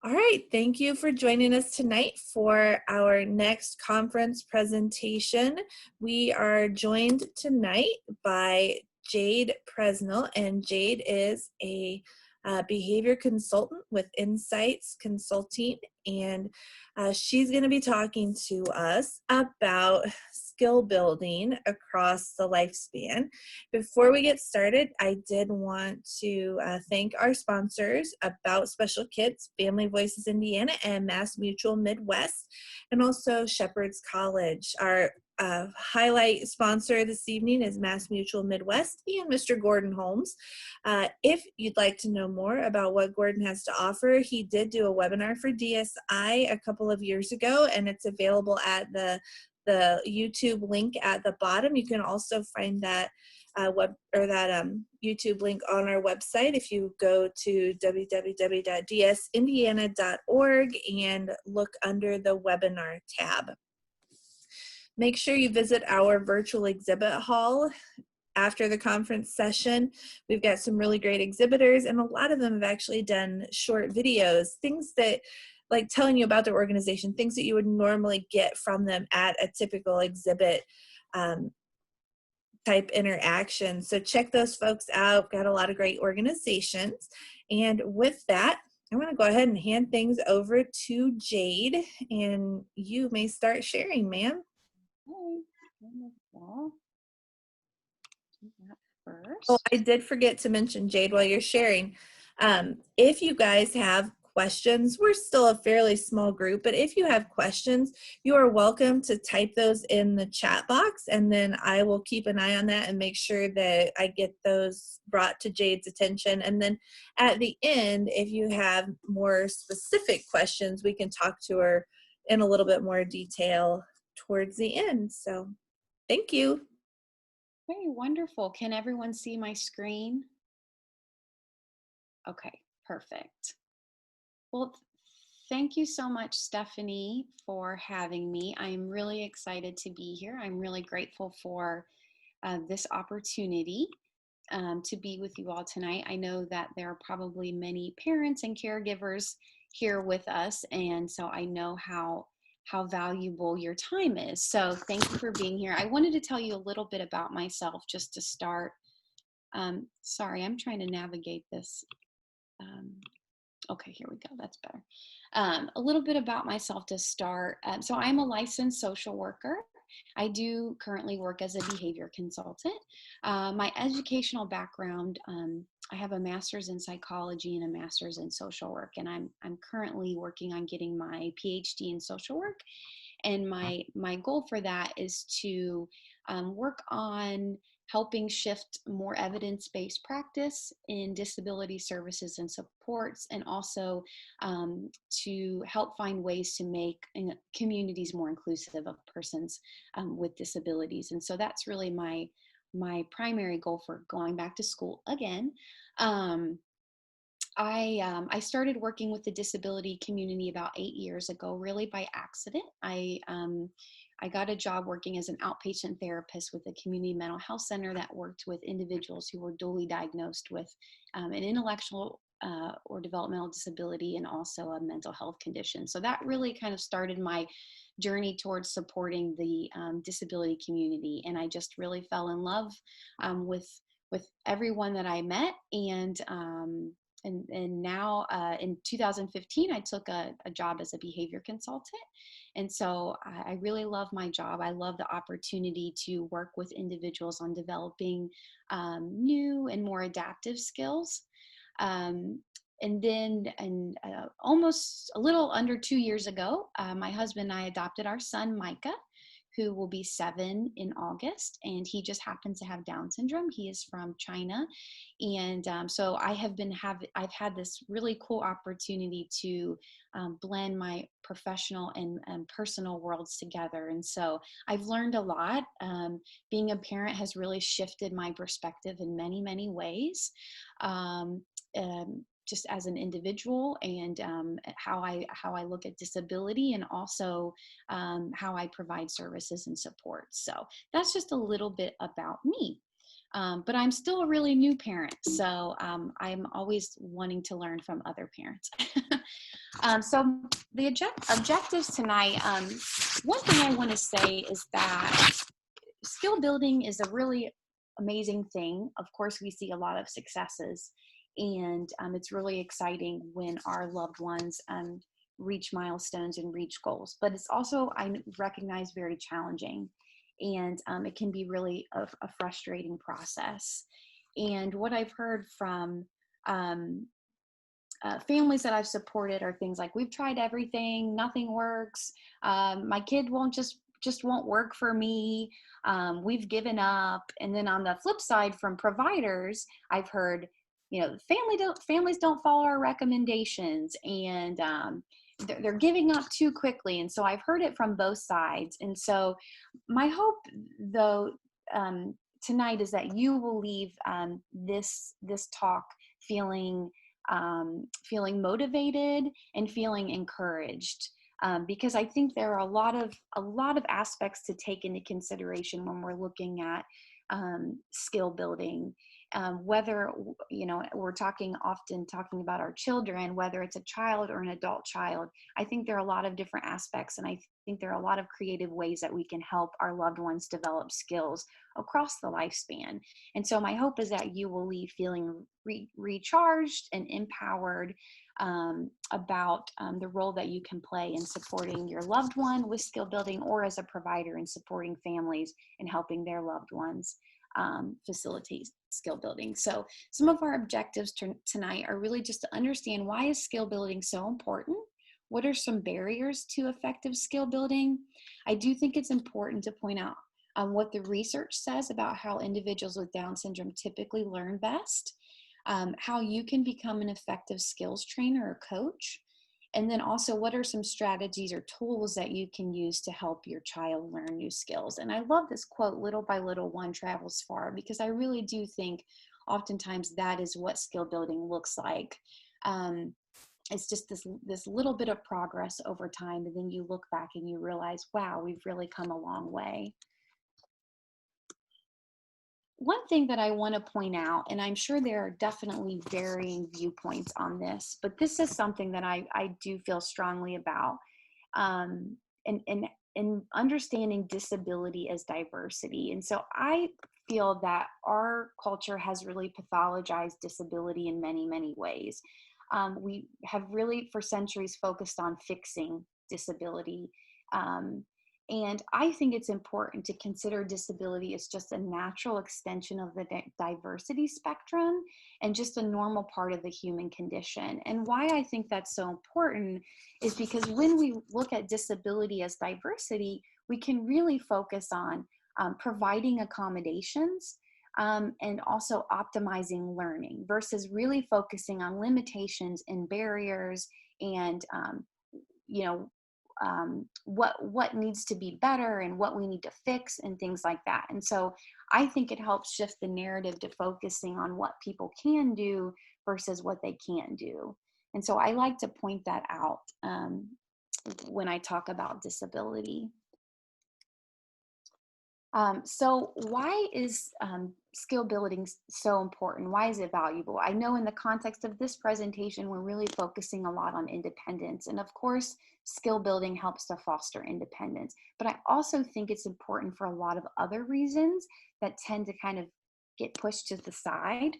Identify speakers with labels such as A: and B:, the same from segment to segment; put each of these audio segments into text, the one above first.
A: All right, thank you for joining us tonight for our next conference presentation. We are joined tonight by Jade Presnell, and Jade is a behavior consultant with Insights Consulting, and she's going to be talking to us about skill building across the lifespan. Before we get started, I did want to thank our sponsors, About Special Kids, Family Voices Indiana, and Mass Mutual Midwest, and also Shepherd's College. Our highlight sponsor this evening is Mass Mutual Midwest and Mr. Gordon Holmes. If you'd like to know more about what Gordon has to offer, he did do a webinar for DSI a couple of years ago, and it's available at the YouTube link at the bottom. You can also find that YouTube link on our website if you go to www.dsindiana.org and look under the webinar tab. Make sure you visit our virtual exhibit hall after the conference session. We've got some really great exhibitors, and a lot of them have actually done short videos, things that like telling you about their organization, things that you would normally get from them at a typical exhibit type interaction. So check those folks out. Got a lot of great organizations. And with that, I'm going to go ahead and hand things over to Jade, and you may start sharing, ma'am.
B: Wonderful. Do that first.
A: Oh, I did forget to mention, Jade, while you're sharing, if you guys have questions, we're still a fairly small group, but if you have questions, you are welcome to type those in the chat box, and then I will keep an eye on that and make sure that I get those brought to Jade's attention. And then at the end, if you have more specific questions, we can talk to her in a little bit more detail towards the end. So thank you.
B: Very wonderful. Can everyone see my screen? Okay, perfect. Well, thank you so much, Stephanie, for having me. I'm really excited to be here. I'm really grateful for this opportunity to be with you all tonight. I know that there are probably many parents and caregivers here with us, and so I know how valuable your time is. So thank you for being here. I wanted to tell you a little bit about myself just to start. Sorry, I'm trying to navigate this. Okay, here we go. That's better. A little bit about myself to start. So I'm a licensed social worker. I do currently work as a behavior consultant. My educational background, I have a master's in psychology and a master's in social work, and I'm currently working on getting my PhD in social work. And my goal for that is to work on helping shift more evidence-based practice in disability services and supports, and also to help find ways to make communities more inclusive of persons with disabilities. And so that's really my primary goal for going back to school again. I started working with the disability community about 8 years ago, really by accident. I got a job working as an outpatient therapist with a community mental health center that worked with individuals who were dually diagnosed with an intellectual or developmental disability and also a mental health condition. So that really kind of started my journey towards supporting the disability community. And I just really fell in love with everyone that I met. And now in 2015, I took a job as a behavior consultant. And so I really love my job. I love the opportunity to work with individuals on developing new and more adaptive skills. And then almost a little under 2 years ago, my husband and I adopted our son, Micah, who will be 7 in August, and he just happens to have Down syndrome. He is from China, and so I've had this really cool opportunity to blend my professional and personal worlds together. And so I've learned a lot. Being a parent has really shifted my perspective in many, many ways. Just as an individual, and how I look at disability, and also how I provide services and support. So that's just a little bit about me. But I'm still a really new parent, so I'm always wanting to learn from other parents. So the objectives tonight, one thing I want to say is that skill building is a really amazing thing. Of course, we see a lot of successes, and it's really exciting when our loved ones reach milestones and reach goals. But it's also, I recognize, very challenging, and it can be really a frustrating process. And what I've heard from um, families that I've supported are things like, we've tried everything, nothing works. My kid won't just won't work for me. We've given up. And then on the flip side, from providers, I've heard, families don't follow our recommendations, and they're giving up too quickly. And so I've heard it from both sides. And so my hope, though, tonight is that you will leave this talk feeling feeling motivated and feeling encouraged, because I think there are a lot of aspects to take into consideration when we're looking at skill building. Whether we're often talking about our children, whether it's a child or an adult child, I think there are a lot of different aspects, and I think there are a lot of creative ways that we can help our loved ones develop skills across the lifespan. And so my hope is that you will leave feeling recharged and empowered about the role that you can play in supporting your loved one with skill building, or as a provider in supporting families and helping their loved ones facilitate skill building. So some of our objectives tonight are really just to understand, why is skill building so important? What are some barriers to effective skill building? I do think it's important to point out what the research says about how individuals with Down syndrome typically learn best, how you can become an effective skills trainer or coach, and then also, what are some strategies or tools that you can use to help your child learn new skills? And I love this quote, little by little, one travels far, because I really do think oftentimes that is what skill building looks like. It's just this little bit of progress over time, and then you look back and you realize, wow, we've really come a long way. One thing that I want to point out, and I'm sure there are definitely varying viewpoints on this, but this is something that I do feel strongly about, and understanding disability as diversity. And so I feel that our culture has really pathologized disability in many, many ways. We have really for centuries focused on fixing disability. And I think it's important to consider disability as just a natural extension of the diversity spectrum, and just a normal part of the human condition. And why I think that's so important is because when we look at disability as diversity, we can really focus on providing accommodations, and also optimizing learning, versus really focusing on limitations and barriers, and what needs to be better and what we need to fix and things like that. And so I think it helps shift the narrative to focusing on what people can do versus what they can't do. And so I like to point that out when I talk about disability. So why is skill building so important? Why is it valuable? I know in the context of this presentation, we're really focusing a lot on independence. And of course, skill building helps to foster independence. But I also think it's important for a lot of other reasons that tend to kind of get pushed to the side.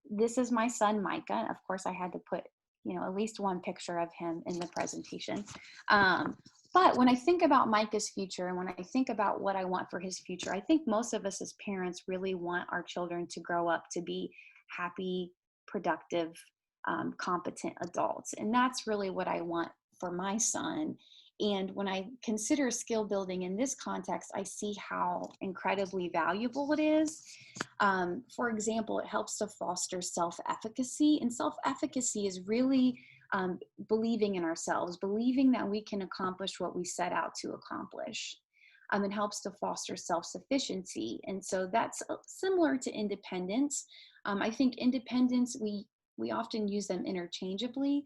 B: This is my son, Micah. Of course, I had to put at least one picture of him in the presentation. But when I think about Micah's future, and when I think about what I want for his future, I think most of us as parents really want our children to grow up to be happy, productive, competent adults. And that's really what I want for my son. And when I consider skill building in this context, I see how incredibly valuable it is. For example, it helps to foster self-efficacy. And self-efficacy is really believing in ourselves, believing that we can accomplish what we set out to accomplish. It helps to foster self-sufficiency. And so that's similar to independence. I think independence, we often use them interchangeably.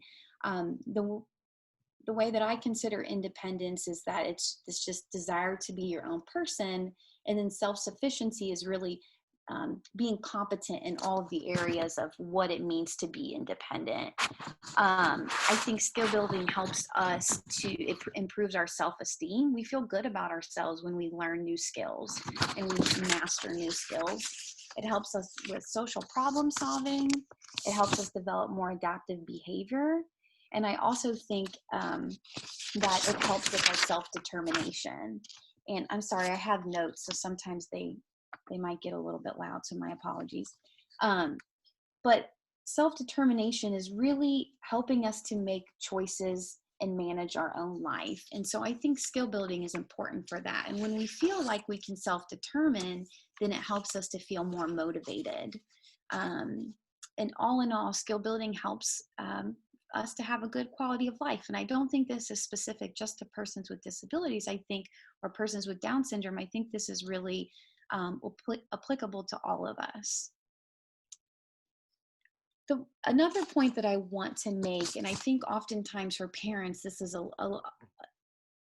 B: The way that I consider independence is that it's just desire to be your own person, And then self-sufficiency is really being competent in all of the areas of what it means to be independent. I think skill building helps us it improves our self-esteem. We feel good about ourselves when we learn new skills and we master new skills. It helps us with social problem solving. It helps us develop more adaptive behavior. And I also think that it helps with our self-determination. And I'm sorry, I have notes, so sometimes they might get a little bit loud, so my apologies. But self-determination is really helping us to make choices and manage our own life. And so I think skill building is important for that. And when we feel like we can self-determine, then it helps us to feel more motivated. And all in all, skill building helps us to have a good quality of life. And I don't think this is specific just to persons with disabilities, I think, or persons with Down syndrome. I think this is really applicable to all of us. Another point that I want to make, and I think oftentimes for parents, this is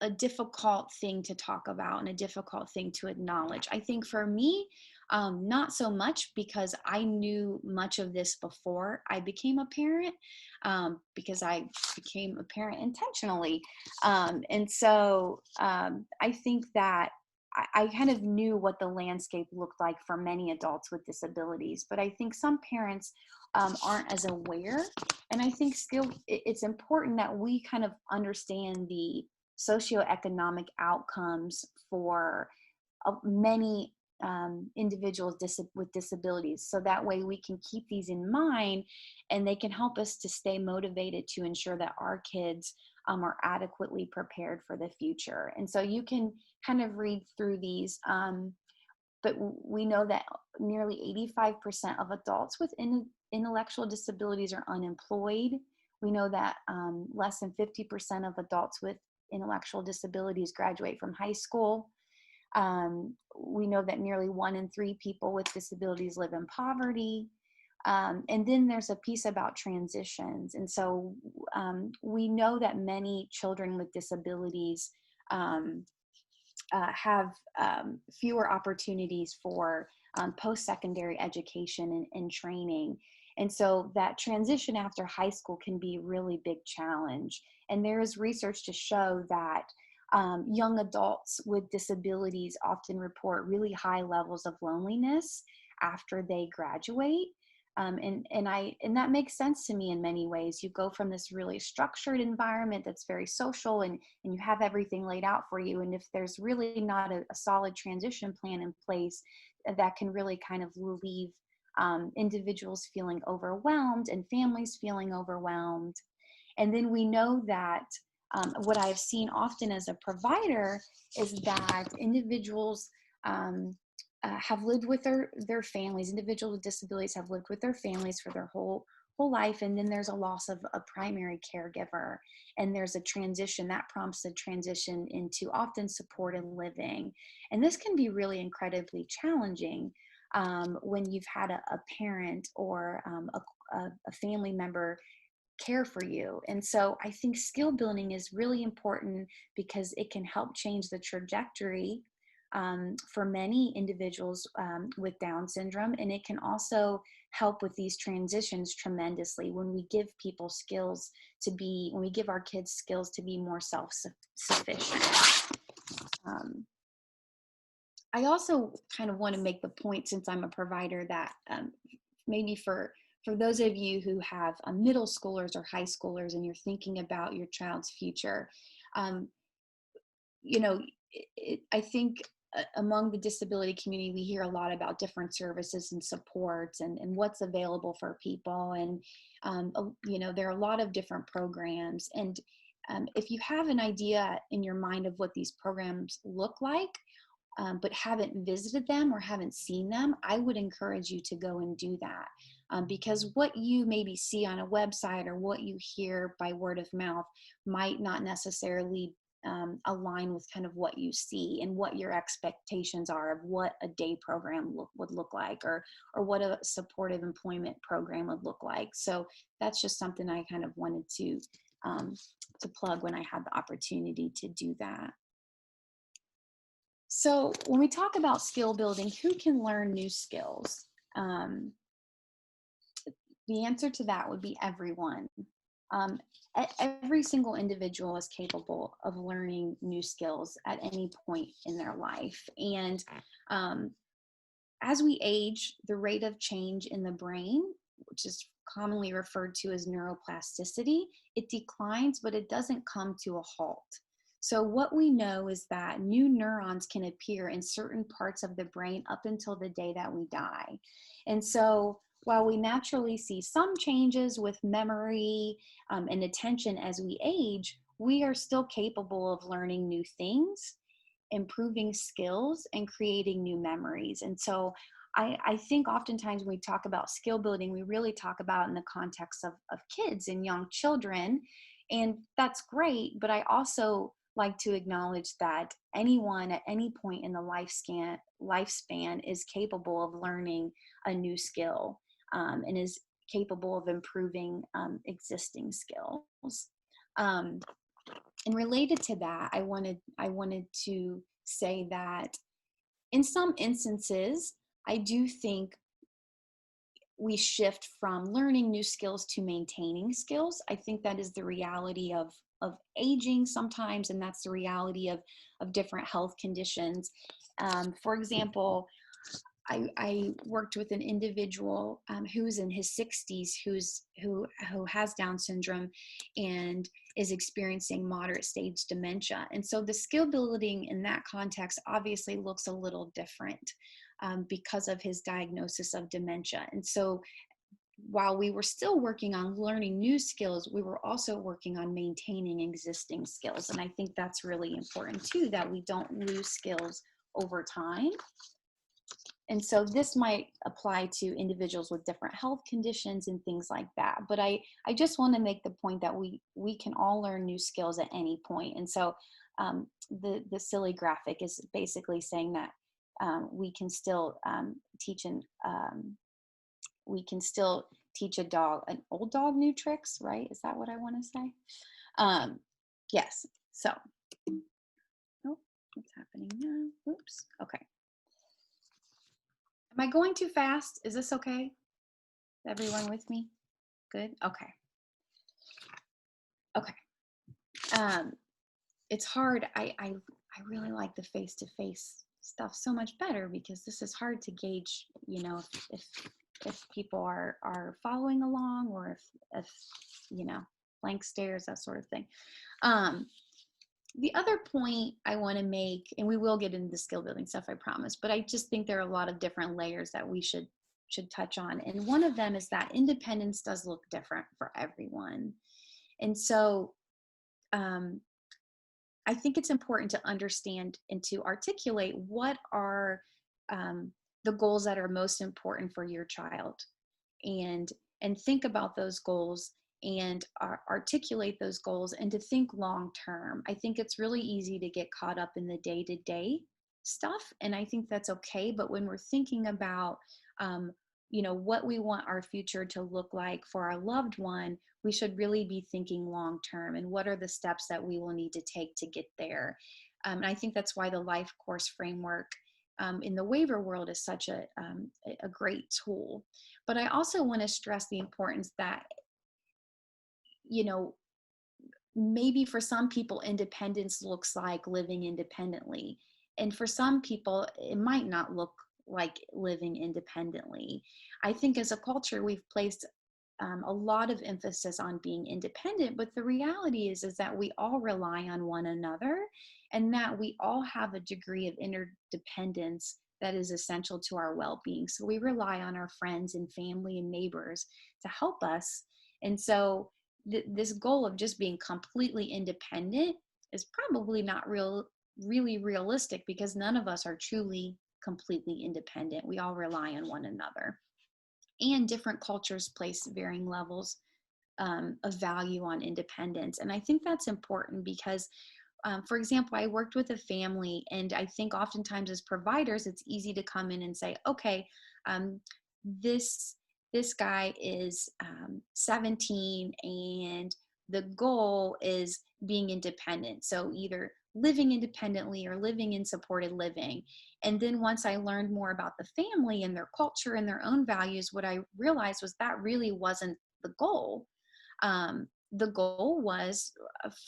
B: a difficult thing to talk about and a difficult thing to acknowledge. I think for me, not so much, because I knew much of this before I became a parent, because I became a parent intentionally. And so I think that I kind of knew what the landscape looked like for many adults with disabilities, but I think some parents aren't as aware. And I think it's important that we kind of understand the socioeconomic outcomes for many individuals with disabilities, so that way we can keep these in mind and they can help us to stay motivated to ensure that our kids are adequately prepared for the future. And so you can kind of read through these, but we know that nearly 85% of adults with intellectual disabilities are unemployed. We know that less than 50% of adults with intellectual disabilities graduate from high school. We know that nearly 1 in 3 people with disabilities live in poverty. And then there's a piece about transitions. And so we know that many children with disabilities have fewer opportunities for post-secondary education and training. And so that transition after high school can be a really big challenge. And there is research to show that young adults with disabilities often report really high levels of loneliness after they graduate. And that makes sense to me in many ways. You go from this really structured environment that's very social, and you have everything laid out for you. And if there's really not a solid transition plan in place, that can really kind of leave individuals feeling overwhelmed and families feeling overwhelmed. And then we know that what I've seen often as a provider is that individuals have lived with their families. Individuals with disabilities have lived with their families for their whole life, and then there's a loss of a primary caregiver, and there's a transition that prompts a transition into often supported living. And this can be really incredibly challenging when you've had a parent or a family member care for you. And so I think skill building is really important because it can help change the trajectory for many individuals with Down syndrome. And it can also help with these transitions tremendously when we give people skills when we give our kids skills to be more self-sufficient. I also kind of want to make the point, since I'm a provider, that maybe for those of you who have middle schoolers or high schoolers and you're thinking about your child's future, I think among the disability community, we hear a lot about different services and supports and what's available for people. And, there are a lot of different programs. And if you have an idea in your mind of what these programs look like, but haven't visited them or haven't seen them, I would encourage you to go and do that. Because what you maybe see on a website or what you hear by word of mouth might not necessarily align with kind of what you see and what your expectations are of what a day program would look like, or what a supportive employment program would look like. So that's just something I kind of wanted to plug when I had the opportunity to do that. So when we talk about skill building, who can learn new skills? Um, the answer to that would be everyone. Um, every single individual is capable of learning new skills at any point in their life. And um, as we age, the rate of change in the brain, which is commonly referred to as neuroplasticity, it declines, but it doesn't come to a halt. So what we know is that new neurons can appear in certain parts of the brain up until the day that we die. And so while we naturally see some changes with memory and attention as we age, we are still capable of learning new things, improving skills, and creating new memories. And so I think oftentimes when we talk about skill building, we really talk about in the context of kids and young children. And that's great, but I also like to acknowledge that anyone at any point in the lifespan is capable of learning a new skill, and is capable of improving existing skills. Um, and related to that, I wanted to say that in some instances, I do think we shift from learning new skills to maintaining skills. I think that is the reality of aging sometimes, and that's the reality of different health conditions. For example, I worked with an individual who's in his 60s, who has Down syndrome and is experiencing moderate stage dementia. And so the skill building in that context obviously looks a little different because of his diagnosis of dementia. And so while we were still working on learning new skills, we were also working on maintaining existing skills. And I think that's really important too, that we don't lose skills over time. And so this might apply to individuals with different health conditions and things like that. But I just want to make the point that we can all learn new skills at any point. And so the silly graphic is basically saying that we can still we can still teach an old dog new tricks, right? Is that what I want to say? Yes. So, oh, what's happening now? Oops. Okay. Am I going too fast? Is this okay? Everyone with me? Good? Okay. Okay. Um, it's hard. I really like the face-to-face stuff so much better because this is hard to gauge, if people are following along, or if blank stares, that sort of thing. The other point I want to make, and we will get into the skill building stuff, I promise, but I just think there are a lot of different layers that we should touch on. And one of them is that independence does look different for everyone. And so I think it's important to understand and to articulate what are the goals that are most important for your child, and think about those goals and articulate those goals, and to think long term. I think it's really easy to get caught up in the day-to-day stuff, and I think that's okay. But when we're thinking about what we want our future to look like for our loved one, we should really be thinking long term, and what are the steps that we will need to take to get there. And I think that's why the life course framework in the waiver world is such a great tool. But I also want to stress the importance that, maybe for some people, independence looks like living independently. And for some people, it might not look like living independently. I think as a culture, we've placed a lot of emphasis on being independent, but the reality is that we all rely on one another, and that we all have a degree of interdependence that is essential to our well-being. So we rely on our friends and family and neighbors to help us. And so this goal of just being completely independent is probably not really realistic, because none of us are truly completely independent. We all rely on one another. And different cultures place varying levels of value on independence. And I think that's important because, for example, I worked with a family, and I think oftentimes as providers, it's easy to come in and say, okay, this guy is 17, and the goal is being independent. So either living independently or living in supported living. And then once I learned more about the family and their culture and their own values, what I realized was that really wasn't the goal. The goal was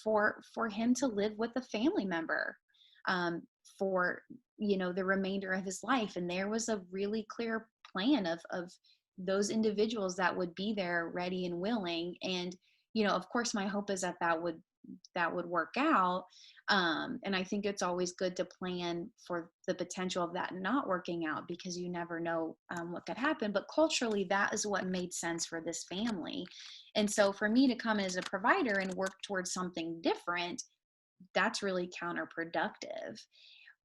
B: for him to live with a family member um, for the remainder of his life, and there was a really clear plan of those individuals that would be there, ready and willing. And of course, my hope is that would work out. And I think it's always good to plan for the potential of that not working out, because you never know what could happen. But culturally, that is what made sense for this family. And so for me to come as a provider and work towards something different, that's really counterproductive.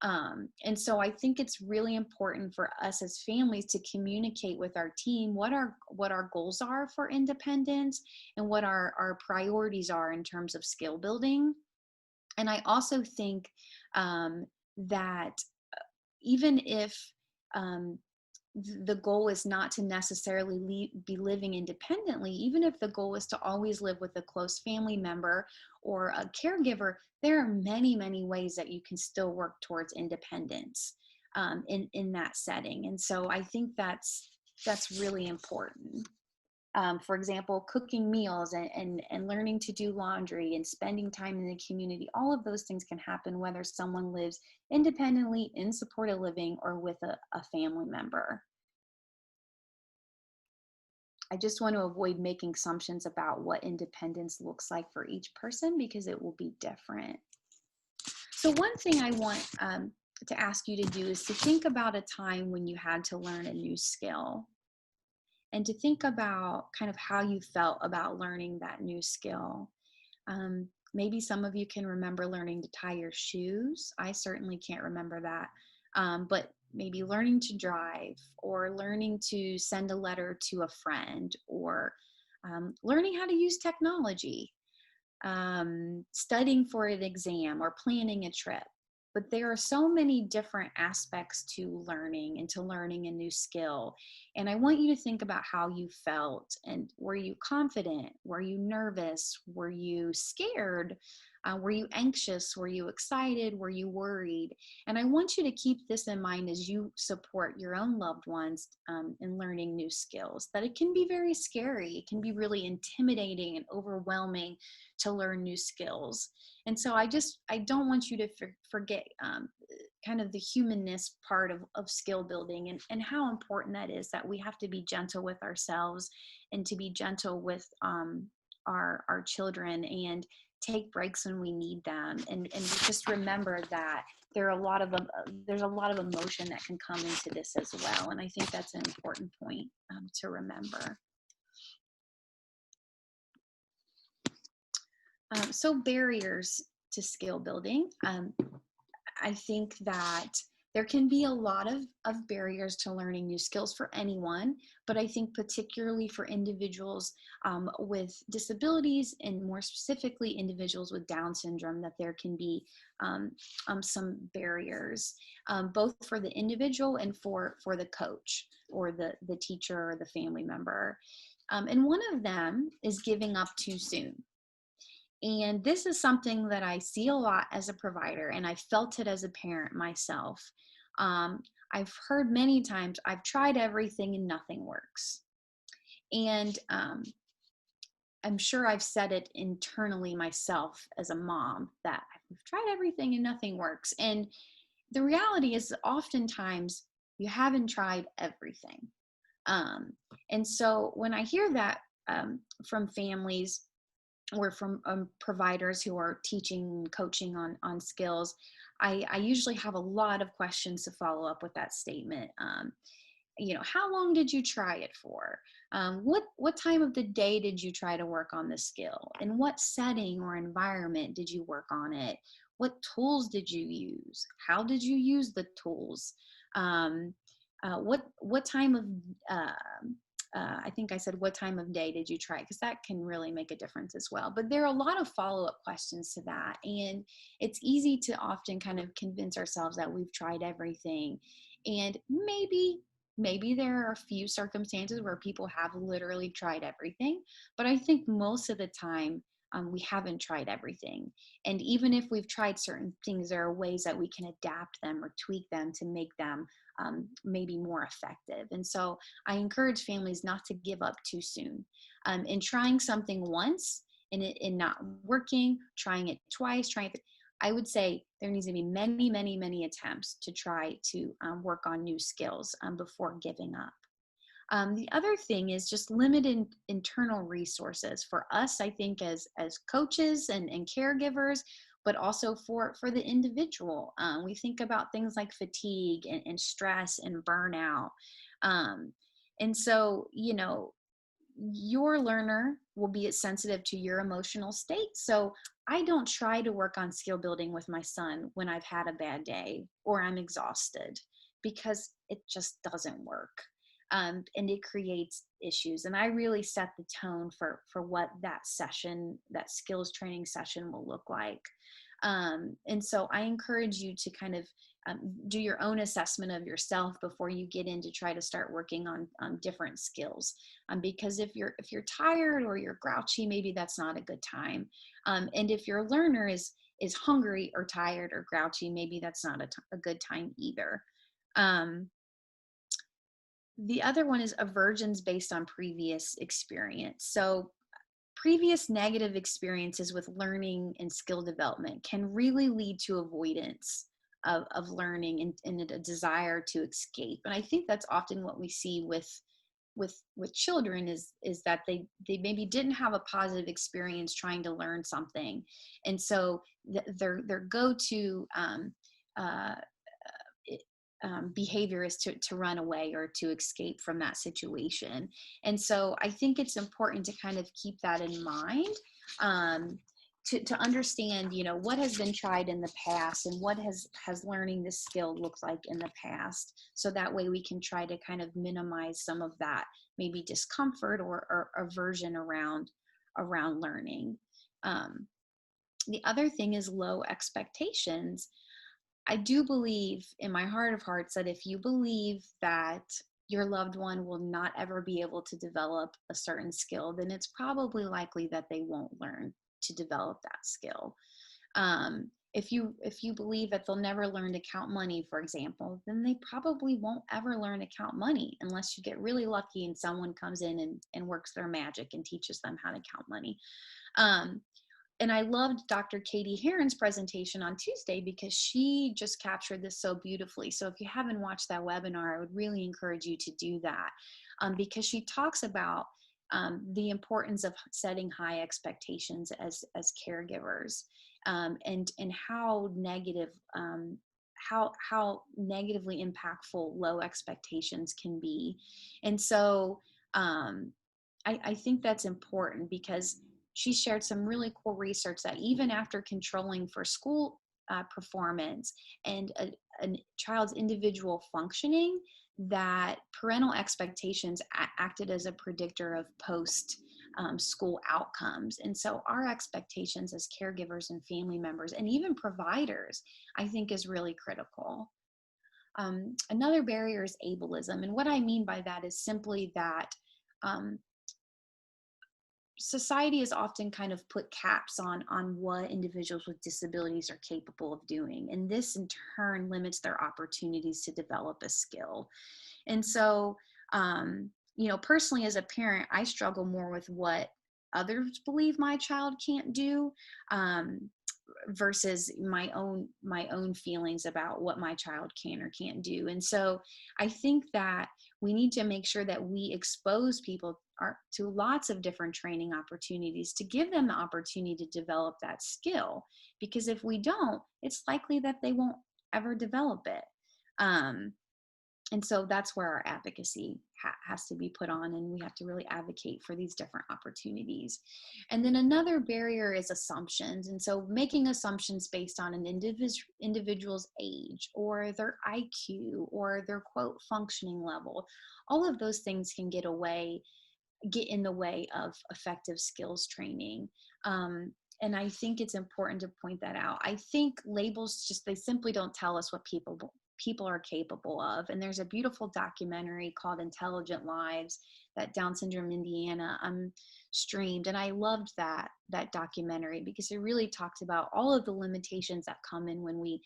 B: And so I think it's really important for us as families to communicate with our team what our goals are for independence, and what our priorities are in terms of skill building. And I also think that even if um, the goal is not to necessarily be living independently, even if the goal is to always live with a close family member or a caregiver, there are many, many ways that you can still work towards independence in that setting. And so I think that's really important. For example, cooking meals and learning to do laundry and spending time in the community, all of those things can happen whether someone lives independently, in supported living, or with a family member. I just want to avoid making assumptions about what independence looks like for each person, because it will be different. So one thing I want to ask you to do is to think about a time when you had to learn a new skill, and to think about kind of how you felt about learning that new skill. Maybe some of you can remember learning to tie your shoes. I certainly can't remember that. But maybe learning to drive, or learning to send a letter to a friend, or learning how to use technology, studying for an exam, or planning a trip. But there are so many different aspects to learning and to learning a new skill. And I want you to think about how you felt. And were you confident? Were you nervous? Were you scared? Were you anxious? Were you excited? Were you worried? And I want you to keep this in mind as you support your own loved ones in learning new skills, that it can be very scary. It can be really intimidating and overwhelming to learn new skills. And so I don't want you to forget kind of the humanness part of skill building, and how important that is, that we have to be gentle with ourselves and to be gentle with our children, and take breaks when we need them, and just remember that there's a lot of emotion that can come into this as well. And I think that's an important point to remember. So barriers to skill building. I think that there can be a lot of barriers to learning new skills for anyone, but I think particularly for individuals with disabilities, and more specifically individuals with Down syndrome, that there can be some barriers, both for the individual and for the coach, or the teacher, or the family member. And one of them is giving up too soon. And this is something that I see a lot as a provider, and I felt it as a parent myself. I've heard many times, I've tried everything and nothing works. And I'm sure I've said it internally myself as a mom, that I've tried everything and nothing works. And the reality is, oftentimes you haven't tried everything. And so when I hear that from families, or from providers who are teaching, coaching on skills, I usually have a lot of questions to follow up with that statement. How long did you try it for? What time of the day did you try to work on the skill? In what setting or environment did you work on it? What tools did you use? How did you use the tools? What time of I think I said, what time of day did you try? Because that can really make a difference as well. But there are a lot of follow-up questions to that. And it's easy to often kind of convince ourselves that we've tried everything. And maybe there are a few circumstances where people have literally tried everything. But I think most of the time, we haven't tried everything. And even if we've tried certain things, there are ways that we can adapt them or tweak them to make them maybe more effective. And so I encourage families not to give up too soon. In trying something once and it not working, trying it twice, I would say there needs to be many, many, many attempts to try to work on new skills before giving up. The other thing is just limited internal resources for us, I think, as coaches and caregivers, but also for the individual. We think about things like fatigue and stress and burnout. Um, and so, your learner will be sensitive to your emotional state. So I don't try to work on skill building with my son when I've had a bad day or I'm exhausted, because it just doesn't work. And it creates issues. And I really set the tone for what that session, that skills training session, will look like. And so I encourage you to kind of do your own assessment of yourself before you get in to try to start working on different skills. Because if you're tired or you're grouchy, maybe that's not a good time. And if your learner is hungry or tired or grouchy, maybe that's not a good time either. The other one is aversions based on previous experience. So previous negative experiences with learning and skill development can really lead to avoidance of learning and a desire to escape. And I think that's often what we see with children is that they maybe didn't have a positive experience trying to learn something, and so their go-to uh, behavior is to run away or to escape from that situation. And so I think it's important to kind of keep that in mind, to understand, what has been tried in the past and what has learning this skill looked like in the past. So that way we can try to kind of minimize some of that maybe discomfort or aversion around learning. The other thing is low expectations. I do believe in my heart of hearts that if you believe that your loved one will not ever be able to develop a certain skill, then it's probably likely that they won't learn to develop that skill. If you believe that they'll never learn to count money, for example, then they probably won't ever learn to count money unless you get really lucky and someone comes in and works their magic and teaches them how to count money. And I loved Dr. Katie Heron's presentation on Tuesday because she just captured this so beautifully. So if you haven't watched that webinar, I would really encourage you to do that, because she talks about the importance of setting high expectations as caregivers, and how how negatively impactful low expectations can be. And so I think that's important because she shared some really cool research that even after controlling for school performance and a child's individual functioning, that parental expectations acted as a predictor of post school outcomes. And so our expectations as caregivers and family members and even providers, I think, is really critical. Another barrier is ableism. And what I mean by that is simply that society has often kind of put caps on what individuals with disabilities are capable of doing, and this in turn limits their opportunities to develop a skill. And so personally as a parent, I struggle more with what others believe my child can't do, versus my own feelings about what my child can or can't do. And so I think that we need to make sure that we expose people to lots of different training opportunities to give them the opportunity to develop that skill, because if we don't, it's likely that they won't ever develop it. And so that's where our advocacy has to be put on, and we have to really advocate for these different opportunities. And then another barrier is assumptions. And so making assumptions based on an individual's age or their IQ or their quote functioning level, all of those things can get in the way of effective skills training. And I think it's important to point that out. I think labels they simply don't tell us what people are capable of. And there's a beautiful documentary called Intelligent Lives that Down Syndrome Indiana streamed, and I loved that documentary because it really talked about all of the limitations that come in when we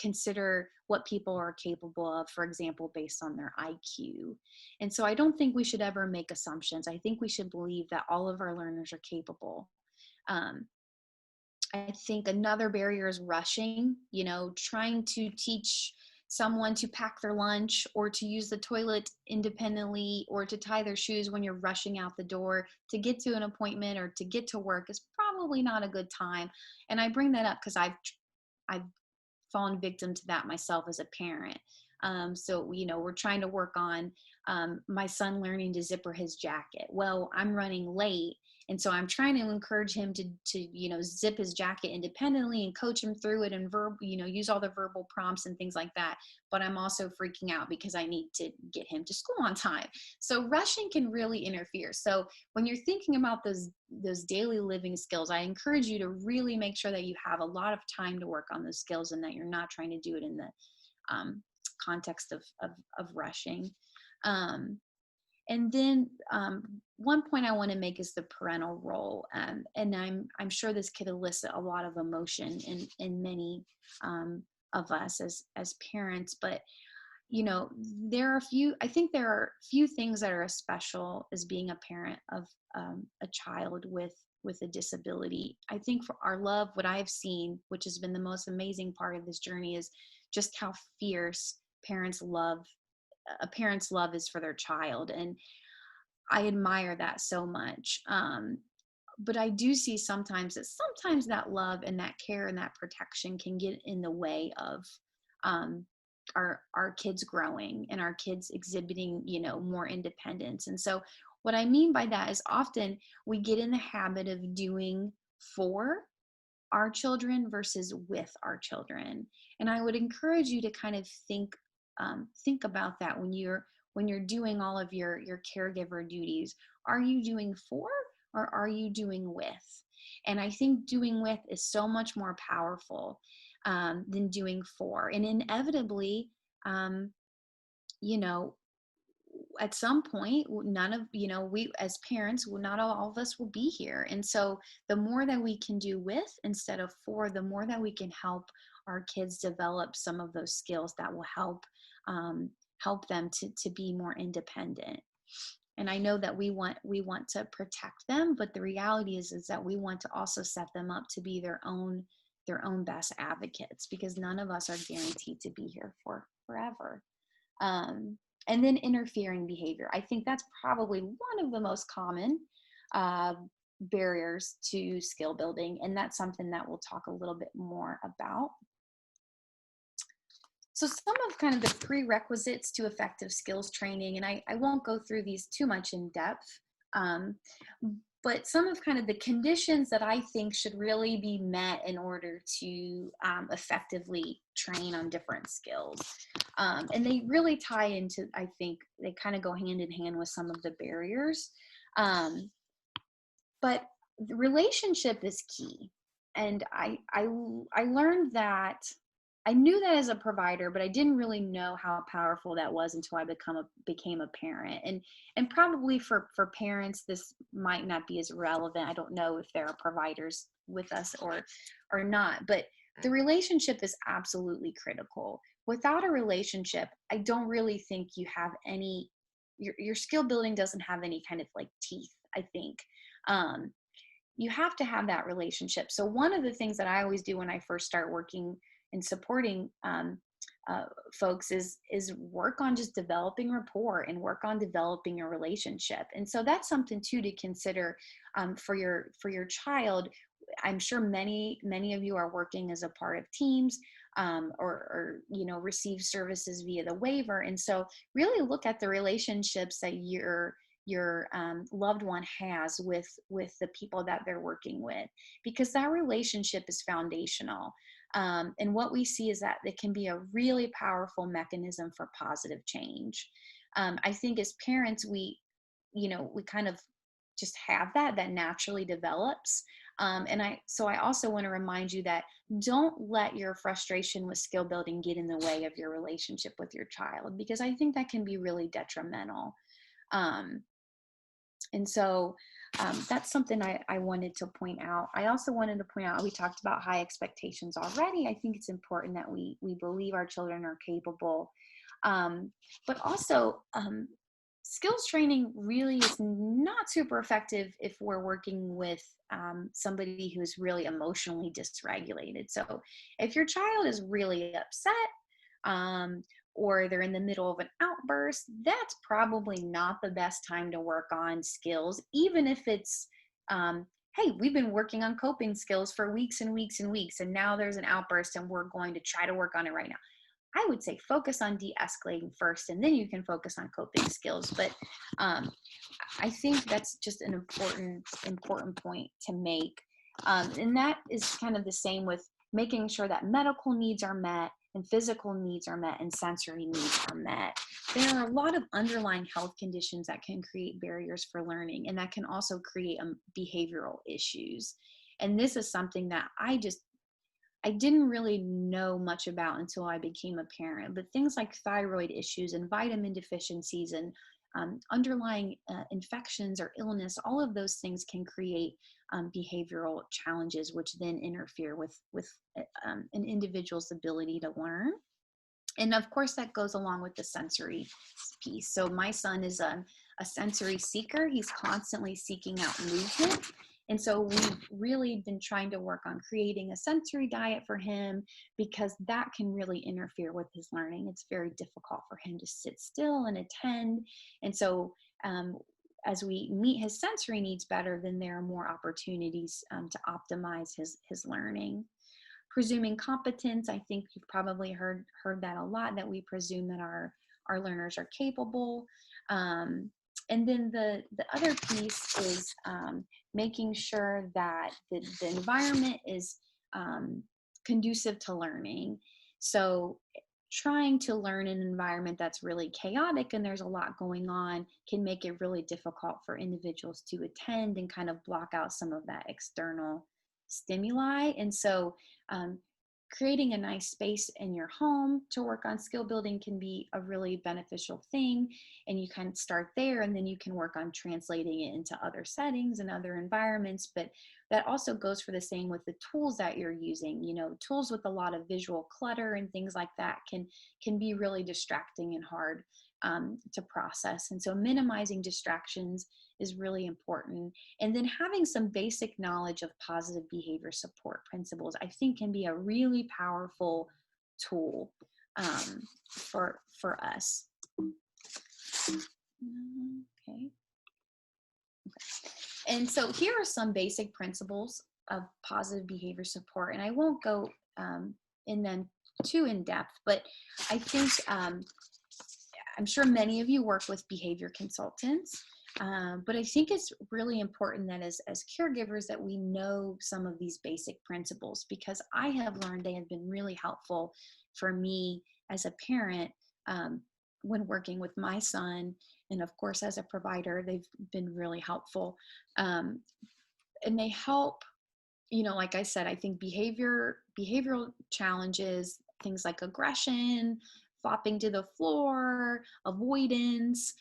B: consider what people are capable of, for example, based on their IQ. And so I don't think we should ever make assumptions. I think we should believe that all of our learners are capable. Um, I think another barrier is rushing, trying to teach someone to pack their lunch or to use the toilet independently or to tie their shoes when you're rushing out the door to get to an appointment or to get to work is probably not a good time. And I bring that up because I've fallen victim to that myself as a parent. So, we're trying to work on my son learning to zipper his jacket. Well, I'm running late. And so I'm trying to encourage him to zip his jacket independently and coach him through it and use all the verbal prompts and things like that. But I'm also freaking out because I need to get him to school on time. So rushing can really interfere. So when you're thinking about those daily living skills, I encourage you to really make sure that you have a lot of time to work on those skills and that you're not trying to do it in the context of rushing. And then one point I want to make is the parental role, and I'm sure this could elicit a lot of emotion in many of us as parents. But I think there are few things that are as special as being a parent of a child with a disability. I think for our love, what I've seen, which has been the most amazing part of this journey, is just how fierce a parent's love is for their child. And I admire that so much. But I do see sometimes that love and that care and that protection can get in the way of our kids growing and our kids exhibiting, more independence. And so what I mean by that is often we get in the habit of doing for our children versus with our children. And I would encourage you to kind of think about that when you're doing all of your caregiver duties. Are you doing for or are you doing with? And I think doing with is so much more powerful than doing for. And inevitably, at some point, we as parents, not all of us will be here. And so the more that we can do with instead of for, the more that we can help our kids develop some of those skills that will help them to be more independent. And I know that we want to protect them, but the reality is that we want to also set them up to be their own best advocates, because none of us are guaranteed to be here for forever. And then interfering behavior. I think that's probably one of the most common barriers to skill building, and that's something that we'll talk a little bit more about. So some of kind of the prerequisites to effective skills training, and I won't go through these too much in depth, but some of kind of the conditions that I think should really be met in order to effectively train on different skills. And they really tie into, I think, they kind of go hand in hand with some of the barriers. But the relationship is key. And I learned that. I knew that as a provider, but I didn't really know how powerful that was until I became a parent. And probably for parents, this might not be as relevant. I don't know if there are providers with us or not, but the relationship is absolutely critical. Without a relationship, I don't really think you have your skill building doesn't have any kind of like teeth, I think. You have to have that relationship. So one of the things that I always do when I first start working and supporting folks is work on just developing rapport and work on developing a relationship. And so that's something too to consider for your child. I'm sure many of you are working as a part of teams or receive services via the waiver. And so really look at the relationships that your loved one has with the people that they're working with, because that relationship is foundational. And what we see is that it can be a really powerful mechanism for positive change. I think as parents, we kind of just have that naturally develops. So I also want to remind you that don't let your frustration with skill building get in the way of your relationship with your child, because I think that can be really detrimental. Um, and so that's something I wanted to point out. I also wanted to point out, we talked about high expectations already. I think it's important that we believe our children are capable. But also, skills training really is not super effective if we're working with somebody who's really emotionally dysregulated. So if your child is really upset, um, or they're in the middle of an outburst, that's probably not the best time to work on skills, even if it's, hey, we've been working on coping skills for weeks and weeks and weeks, and now there's an outburst and we're going to try to work on it right now. I would say focus on de-escalating first, and then you can focus on coping skills. But I think that's just an important point to make. And that is kind of the same with making sure that medical needs are met and physical needs are met and sensory needs are met. There are a lot of underlying health conditions that can create barriers for learning, and that can also create behavioral issues. And this is something that I didn't really know much about until I became a parent, but things like thyroid issues and vitamin deficiencies and underlying infections or illness, all of those things can create behavioral challenges, which then interfere with an individual's ability to learn. And of course, that goes along with the sensory piece. So my son is a sensory seeker. He's constantly seeking out movement. And so we've really been trying to work on creating a sensory diet for him, because that can really interfere with his learning. It's very difficult for him to sit still and attend. And so as we meet his sensory needs better, then there are more opportunities to optimize his learning. Presuming competence, I think you've probably heard that a lot, that we presume that our learners are capable. And then the other piece is making sure that the environment is conducive to learning. So trying to learn in an environment that's really chaotic and there's a lot going on can make it really difficult for individuals to attend and kind of block out some of that external stimuli. And so creating a nice space in your home to work on skill building can be a really beneficial thing. And you can start there, and then you can work on translating it into other settings and other environments. But that also goes for the same with the tools that you're using. You know, tools with a lot of visual clutter and things like that can be really distracting and hard to process. And so minimizing distractions is really important. And then having some basic knowledge of positive behavior support principles, I think, can be a really powerful tool for us. Okay. And so here are some basic principles of positive behavior support. And I won't go in them too in depth, but I think I'm sure many of you work with behavior consultants. But I think it's really important that as caregivers that we know some of these basic principles, because I have learned they have been really helpful for me as a parent when working with my son. And of course, as a provider, they've been really helpful. And they help, you know, like I said, I think behavioral challenges, things like aggression, flopping to the floor, avoidance,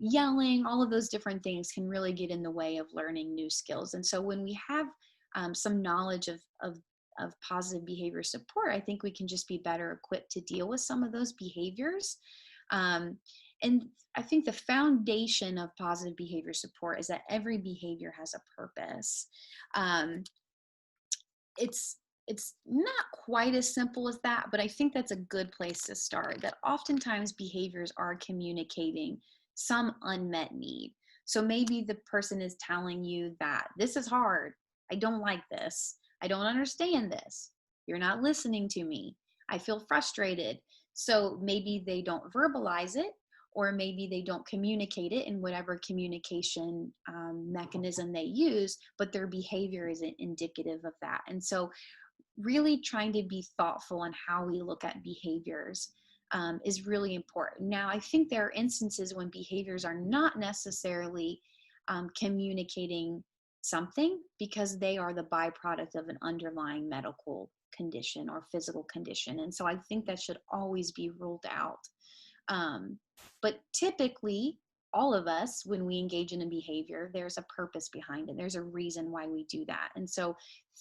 B: yelling, all of those different things can really get in the way of learning new skills. And so when we have some knowledge of positive behavior support, I think we can just be better equipped to deal with some of those behaviors. And I think the foundation of positive behavior support is that every behavior has a purpose. It's not quite as simple as that, but I think that's a good place to start, that oftentimes behaviors are communicating some unmet need. So maybe the person is telling you that this is hard. I don't like this. I don't understand this. You're not listening to me. I feel frustrated. So maybe they don't verbalize it, or maybe they don't communicate it in whatever communication mechanism they use, but their behavior is indicative of that. And so really trying to be thoughtful on how we look at behaviors is really important. Now, I think there are instances when behaviors are not necessarily communicating something because they are the byproduct of an underlying medical condition or physical condition. And so I think that should always be ruled out. Um, but typically, all of us, when we engage in a behavior, there's a purpose behind it. There's a reason why we do that. And so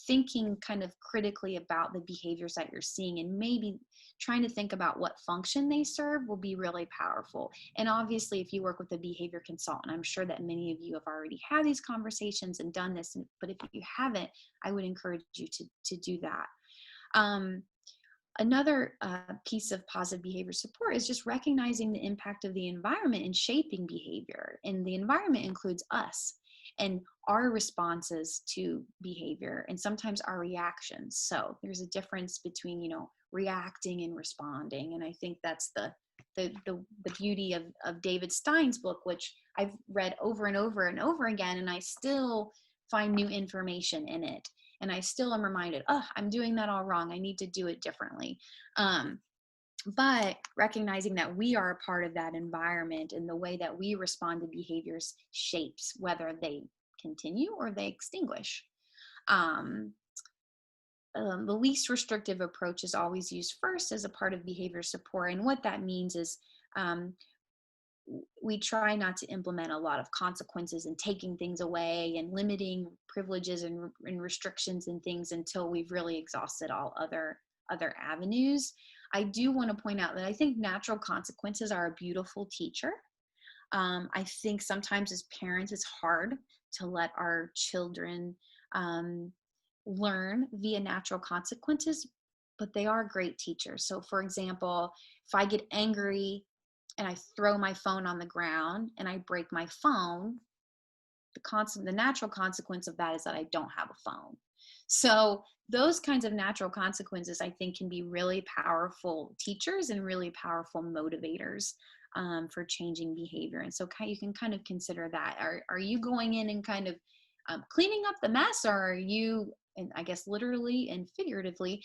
B: thinking kind of critically about the behaviors that you're seeing and maybe trying to think about what function they serve will be really powerful. And obviously, if you work with a behavior consultant, I'm sure that many of you have already had these conversations and done this. But if you haven't, I would encourage you to do that. Um, Another piece of positive behavior support is just recognizing the impact of the environment in shaping behavior. And the environment includes us and our responses to behavior and sometimes our reactions. So there's a difference between, reacting and responding. And I think that's the beauty of David Stein's book, which I've read over and over and over again, and I still find new information in it. And I still am reminded, oh, I'm doing that all wrong. I need to do it differently. But recognizing that we are a part of that environment and the way that we respond to behaviors shapes whether they continue or they extinguish. The least restrictive approach is always used first as a part of behavior support. And what that means is um, we try not to implement a lot of consequences and taking things away and limiting privileges and restrictions and things until we've really exhausted all other avenues. I do want to point out that I think natural consequences are a beautiful teacher. I think sometimes as parents, it's hard to let our children learn via natural consequences, but they are great teachers. So for example, if I get angry and I throw my phone on the ground and I break my phone, the natural consequence of that is that I don't have a phone. So those kinds of natural consequences, I think, can be really powerful teachers and really powerful motivators for changing behavior. And so you can kind of consider that. Are you going in and kind of cleaning up the mess, or are you, and I guess literally and figuratively,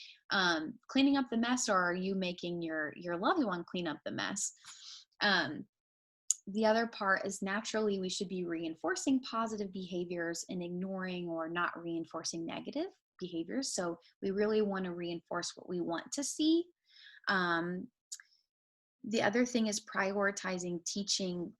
B: cleaning up the mess, or are you making your loved one clean up the mess? The other part is naturally we should be reinforcing positive behaviors and ignoring or not reinforcing negative behaviors. So we really want to reinforce what we want to see. The other thing is prioritizing teaching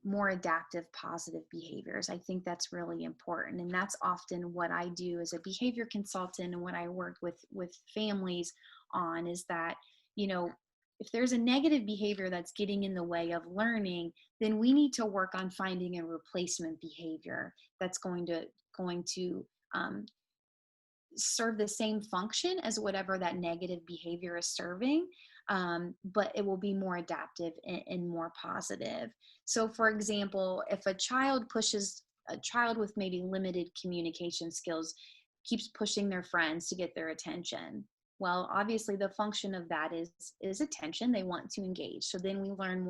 B: more adaptive positive behaviors. I think that's really important. And that's often what I do as a behavior consultant, and what I work with families on is that, if there's a negative behavior that's getting in the way of learning, then we need to work on finding a replacement behavior that's going to serve the same function as whatever that negative behavior is serving, but it will be more adaptive and more positive. So for example, if a child with maybe limited communication skills keeps pushing their friends to get their attention, well, obviously the function of that is attention. They want to engage. So then we learn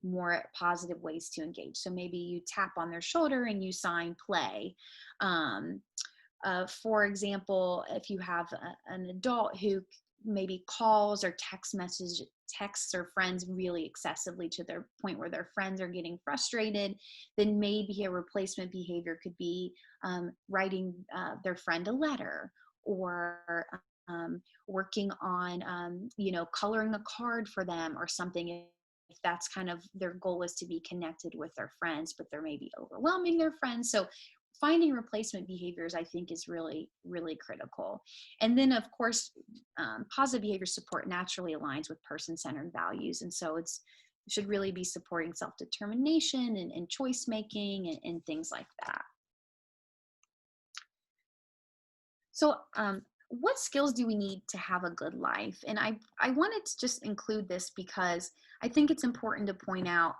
B: more positive ways to engage. So maybe you tap on their shoulder and you sign play. For example, if you have an adult who maybe calls or texts their friends really excessively to their point where their friends are getting frustrated, then maybe a replacement behavior could be writing their friend a letter, or working on, coloring a card for them or something. If that's kind of their goal is to be connected with their friends, but they're maybe overwhelming their friends. So finding replacement behaviors, I think, is really, really critical. And then, of course, positive behavior support naturally aligns with person-centered values. And so it should really be supporting self-determination and choice-making and things like that. So what skills do we need to have a good life? And I wanted to just include this because I think it's important to point out,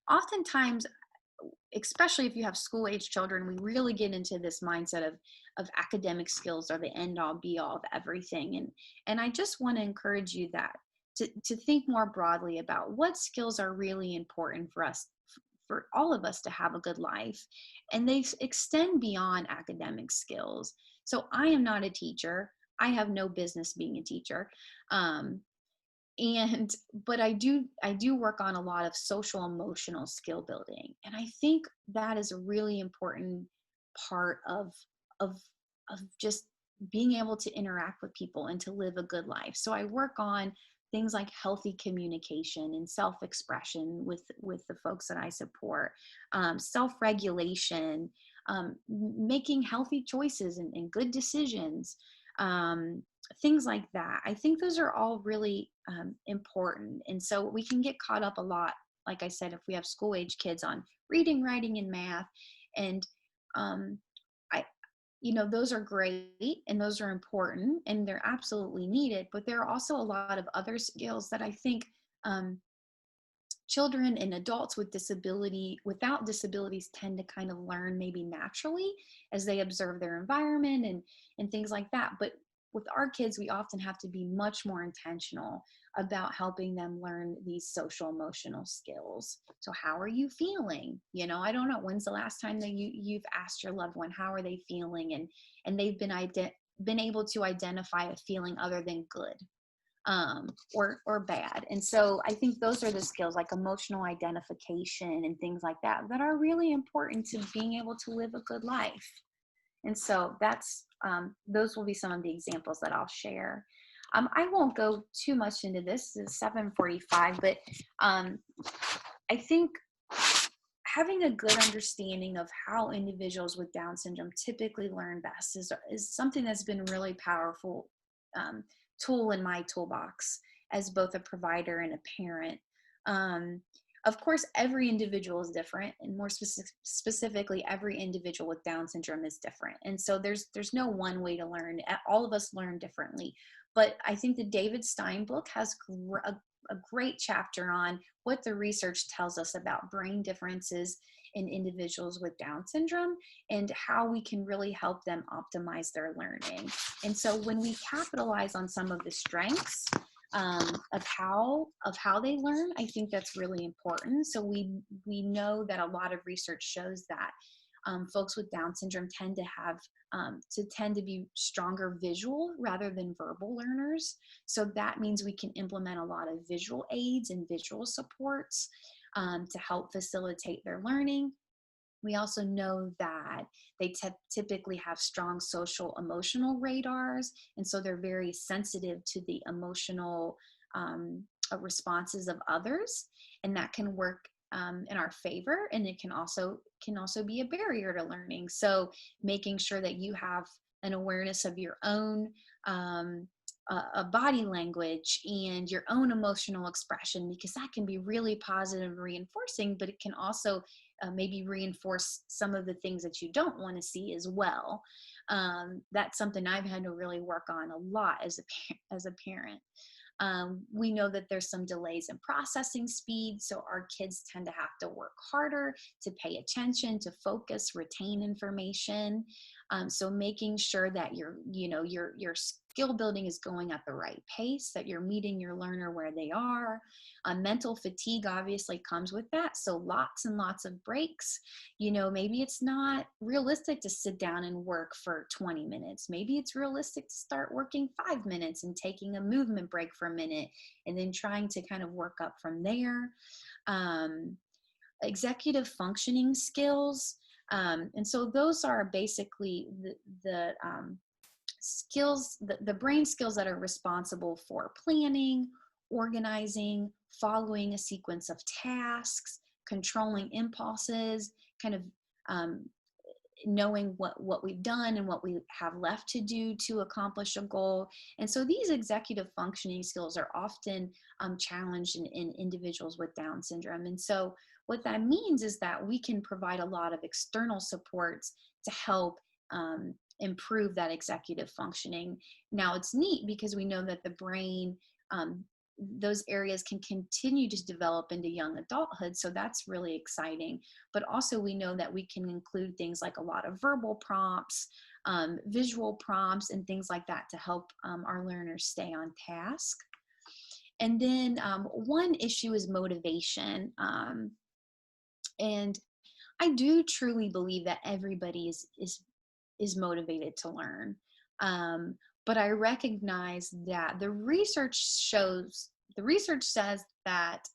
B: oftentimes, especially if you have school-age children, we really get into this mindset of academic skills are the end-all be-all of everything. And I just want to encourage you that to think more broadly about what skills are really important for all of us to have a good life. And they extend beyond academic skills. So I am not a teacher. I have no business being a teacher. But I do work on a lot of social emotional skill building. And I think that is a really important part of of just being able to interact with people and to live a good life. So I work on things like healthy communication and self-expression with the folks that I support, self-regulation, making healthy choices and good decisions, things like that. I think those are all really important. And so we can get caught up a lot, like I said, if we have school age kids, on reading, writing, and math. And I, those are great and those are important and they're absolutely needed, but there are also a lot of other skills that I think um, children and adults without disabilities tend to kind of learn maybe naturally as they observe their environment and things like that. But with our kids, we often have to be much more intentional about helping them learn these social emotional skills. So how are you feeling? I don't know, when's the last time that you've asked your loved one how are they feeling, and they've been able to identify a feeling other than good, or bad. And so I think those are the skills like emotional identification and things like that that are really important to being able to live a good life. And so those will be some of the examples that I'll share. I won't go too much into this. It's 7:45, but I think having a good understanding of how individuals with Down syndrome typically learn best is something that's been really powerful tool in my toolbox as both a provider and a parent. Of course, every individual is different, and more specifically, every individual with Down syndrome is different. And so there's no one way to learn. All of us learn differently. But I think the David Stein book has a great chapter on what the research tells us about brain differences in individuals with Down syndrome and how we can really help them optimize their learning. And so when we capitalize on some of the strengths of how they learn, I think that's really important. So we know that a lot of research shows that folks with Down syndrome tend to be stronger visual rather than verbal learners. So that means we can implement a lot of visual aids and visual supports to help facilitate their learning. We also know that they typically have strong social emotional radars, and so they're very sensitive to the emotional responses of others, and that can work in our favor, and it can also be a barrier to learning. So making sure that you have an awareness of your own a body language and your own emotional expression, because that can be really positive and reinforcing, but it can also maybe reinforce some of the things that you don't want to see as well. That's something I've had to really work on a lot as a parent. We know that there's some delays in processing speed, so our kids tend to have to work harder to pay attention, to focus, retain information. So making sure that your skill building is going at the right pace, that you're meeting your learner where they are. Mental fatigue obviously comes with that, so lots and lots of breaks. Maybe it's not realistic to sit down and work for 20 minutes. Maybe it's realistic to start working 5 minutes and taking a movement break for a minute, and then trying to kind of work up from there. Executive functioning skills. And so those are basically the skills, the brain skills that are responsible for planning, organizing, following a sequence of tasks, controlling impulses, kind of knowing what we've done and what we have left to do to accomplish a goal. And so these executive functioning skills are often challenged in individuals with Down syndrome. And so what that means is that we can provide a lot of external supports to help improve that executive functioning. Now it's neat because we know that the brain, those areas can continue to develop into young adulthood. So that's really exciting. But also we know that we can include things like a lot of verbal prompts, visual prompts, and things like that to help our learners stay on task. And then one issue is motivation. And I do truly believe that everybody is motivated to learn. But I recognize that the research says that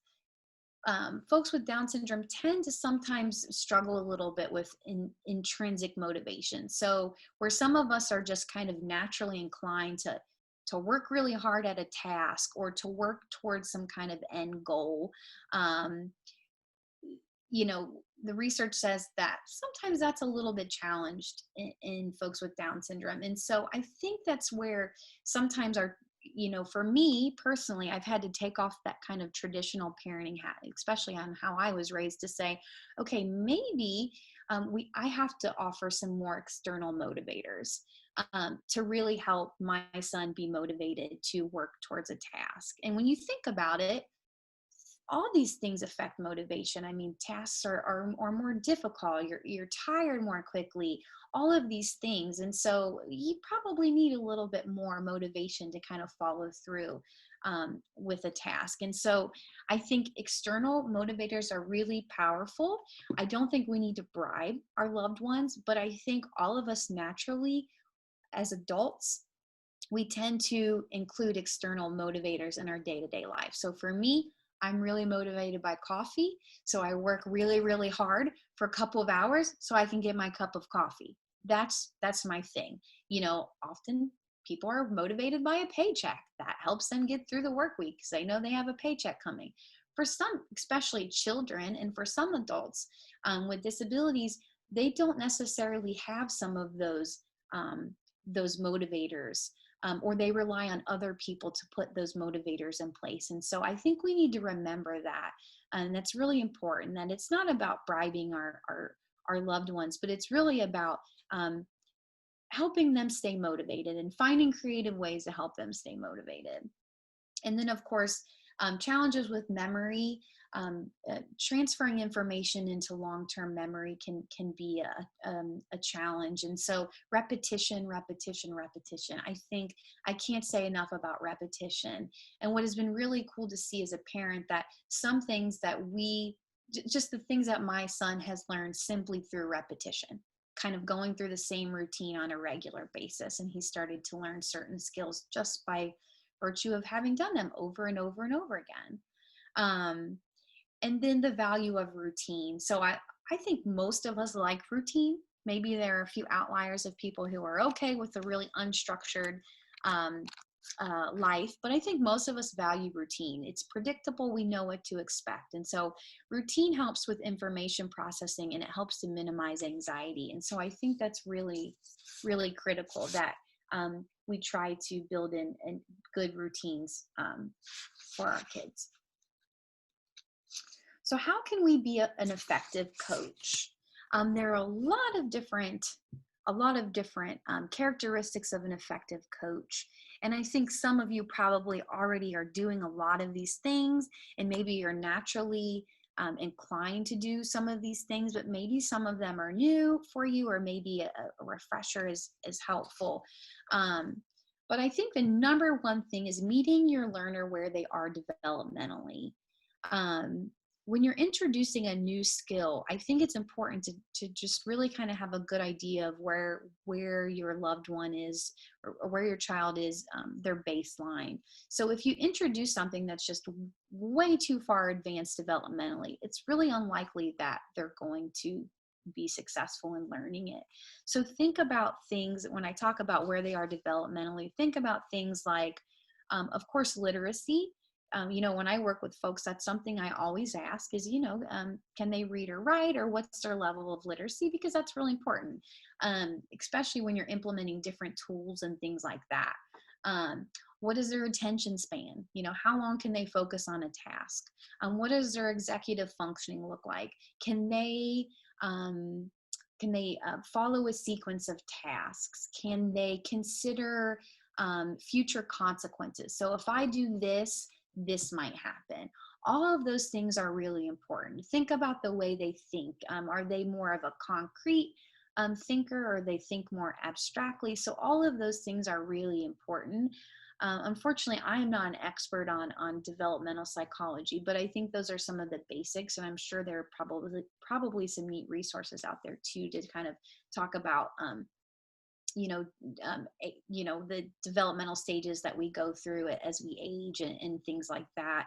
B: folks with Down syndrome tend to sometimes struggle a little bit with intrinsic motivation. So where some of us are just kind of naturally inclined to work really hard at a task or to work towards some kind of end goal, um, you know, the research says that sometimes that's a little bit challenged in folks with Down syndrome. And so I think that's where sometimes our, you know, for me personally, I've had to take off that kind of traditional parenting hat, especially on how I was raised, to say, okay, maybe I have to offer some more external motivators to really help my son be motivated to work towards a task. And when you think about it, all these things affect motivation. I mean, tasks are more difficult. You're tired more quickly. All of these things, and so you probably need a little bit more motivation to kind of follow through with a task. And so, I think external motivators are really powerful. I don't think we need to bribe our loved ones, but I think all of us naturally, as adults, we tend to include external motivators in our day-to-day life. So for me, I'm really motivated by coffee. So I work really, really hard for a couple of hours so I can get my cup of coffee. That's my thing. You know, often people are motivated by a paycheck. That helps them get through the work week because they know they have a paycheck coming. For some, especially children, and for some adults with disabilities, they don't necessarily have some of those motivators, or they rely on other people to put those motivators in place. And so I think we need to remember that. And that's really important, that it's not about bribing our loved ones, but it's really about helping them stay motivated and finding creative ways to help them stay motivated. And then, of course, challenges with memory. Transferring information into long-term memory can be a challenge. And so repetition. I think I can't say enough about repetition. And what has been really cool to see as a parent, that some things that just the things that my son has learned simply through repetition, kind of going through the same routine on a regular basis. And he started to learn certain skills just by virtue of having done them over and over and over again. And then the value of routine. So I think most of us like routine. Maybe there are a few outliers of people who are okay with a really unstructured life, but I think most of us value routine. It's predictable. We know what to expect. And so routine helps with information processing, and it helps to minimize anxiety. And so I think that's really, really critical, that we try to build in good routines for our kids. So how can we be an effective coach? There are a lot of different characteristics of an effective coach. And I think some of you probably already are doing a lot of these things, and maybe you're naturally inclined to do some of these things, but maybe some of them are new for you, or maybe a refresher is helpful. But I think the number one thing is meeting your learner where they are developmentally. When you're introducing a new skill, I think it's important to just really kind of have a good idea of where your loved one is, or where your child is, their baseline. So if you introduce something that's just way too far advanced developmentally, it's really unlikely that they're going to be successful in learning it. So think about things, when I talk about where they are developmentally, think about things like, of course, literacy. When I work with folks, that's something I always ask is, can they read or write, or what's their level of literacy? Because that's really important, especially when you're implementing different tools and things like that. What is their attention span? How long can they focus on a task? What does their executive functioning look like? Can they follow a sequence of tasks? Can they consider future consequences? So if I do this, this might happen. All of those things are really important. Think about the way they think. Are they more of a concrete thinker, or they think more abstractly? So all of those things are really important. Unfortunately, I'm not an expert on developmental psychology, but I think those are some of the basics, and I'm sure there are probably some neat resources out there too to kind of talk about you know, the developmental stages that we go through as we age, and things like that,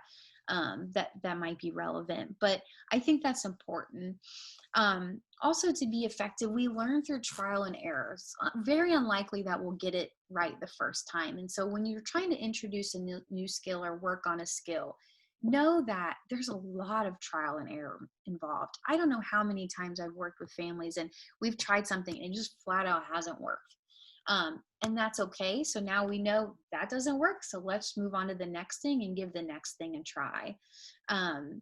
B: that might be relevant. But I think that's important. Also, to be effective, we learn through trial and errors. Very unlikely that we'll get it right the first time. And so when you're trying to introduce a new skill or work on a skill, know that there's a lot of trial and error involved. I don't know how many times I've worked with families and we've tried something and it just flat out hasn't worked. And that's okay. So now we know that doesn't work. So let's move on to the next thing and give the next thing a try. And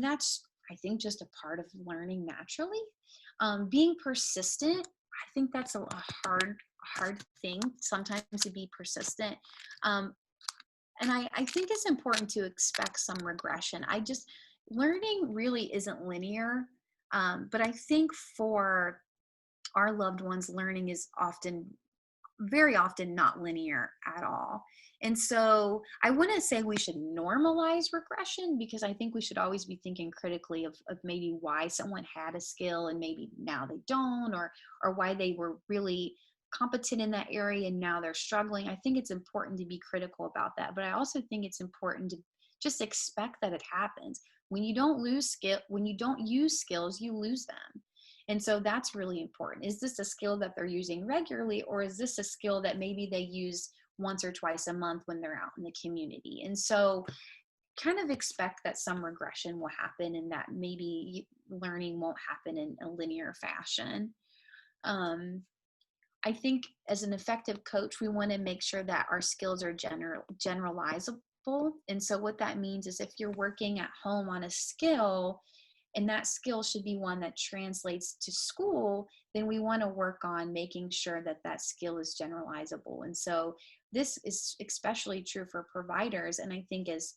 B: that's, I think, just a part of learning naturally. Being persistent, I think that's a hard thing sometimes, to be persistent. And I think it's important to expect some regression. Learning really isn't linear. But I think for our loved ones, learning is very often not linear at all. And so I wouldn't say we should normalize regression, because I think we should always be thinking critically of maybe why someone had a skill and maybe now they don't, or why they were really competent in that area and now they're struggling. I think it's important to be critical about that. But I also think it's important to just expect that it happens. When you don't use skills, you lose them. And so that's really important. Is this a skill that they're using regularly, or is this a skill that maybe they use once or twice a month when they're out in the community? And so kind of expect that some regression will happen, and that maybe learning won't happen in a linear fashion. I think as an effective coach, we want to make sure that our skills are generalizable. And so what that means is, if you're working at home on a skill, and that skill should be one that translates to school, then we want to work on making sure that that skill is generalizable. And so this is especially true for providers. And I think as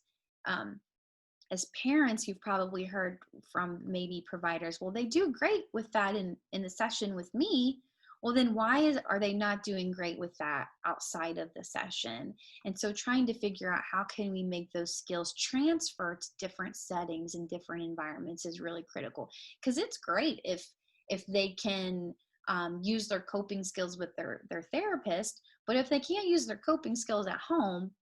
B: parents, you've probably heard from maybe providers, well, they do great with that in the session with me. Well, then why are they not doing great with that outside of the session? And so trying to figure out how can we make those skills transfer to different settings and different environments is really critical. Because it's great if they can use their coping skills with their therapist, but if they can't use their coping skills at home,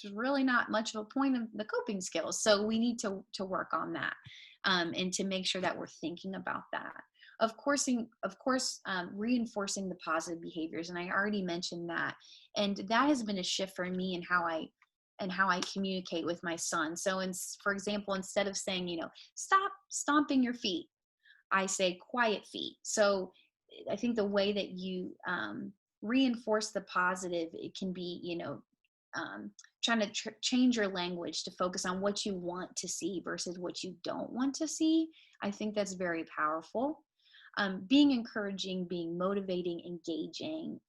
B: there's really not much of a point of the coping skills. So we need to work on that, and to make sure that we're thinking about that. Of course, reinforcing the positive behaviors, and I already mentioned that, and that has been a shift for me in how I communicate with my son. So, for example, instead of saying, stop stomping your feet, I say quiet feet. So I think the way that you reinforce the positive, it can be, trying to change your language to focus on what you want to see versus what you don't want to see. I think that's very powerful. Being encouraging, being motivating, engaging.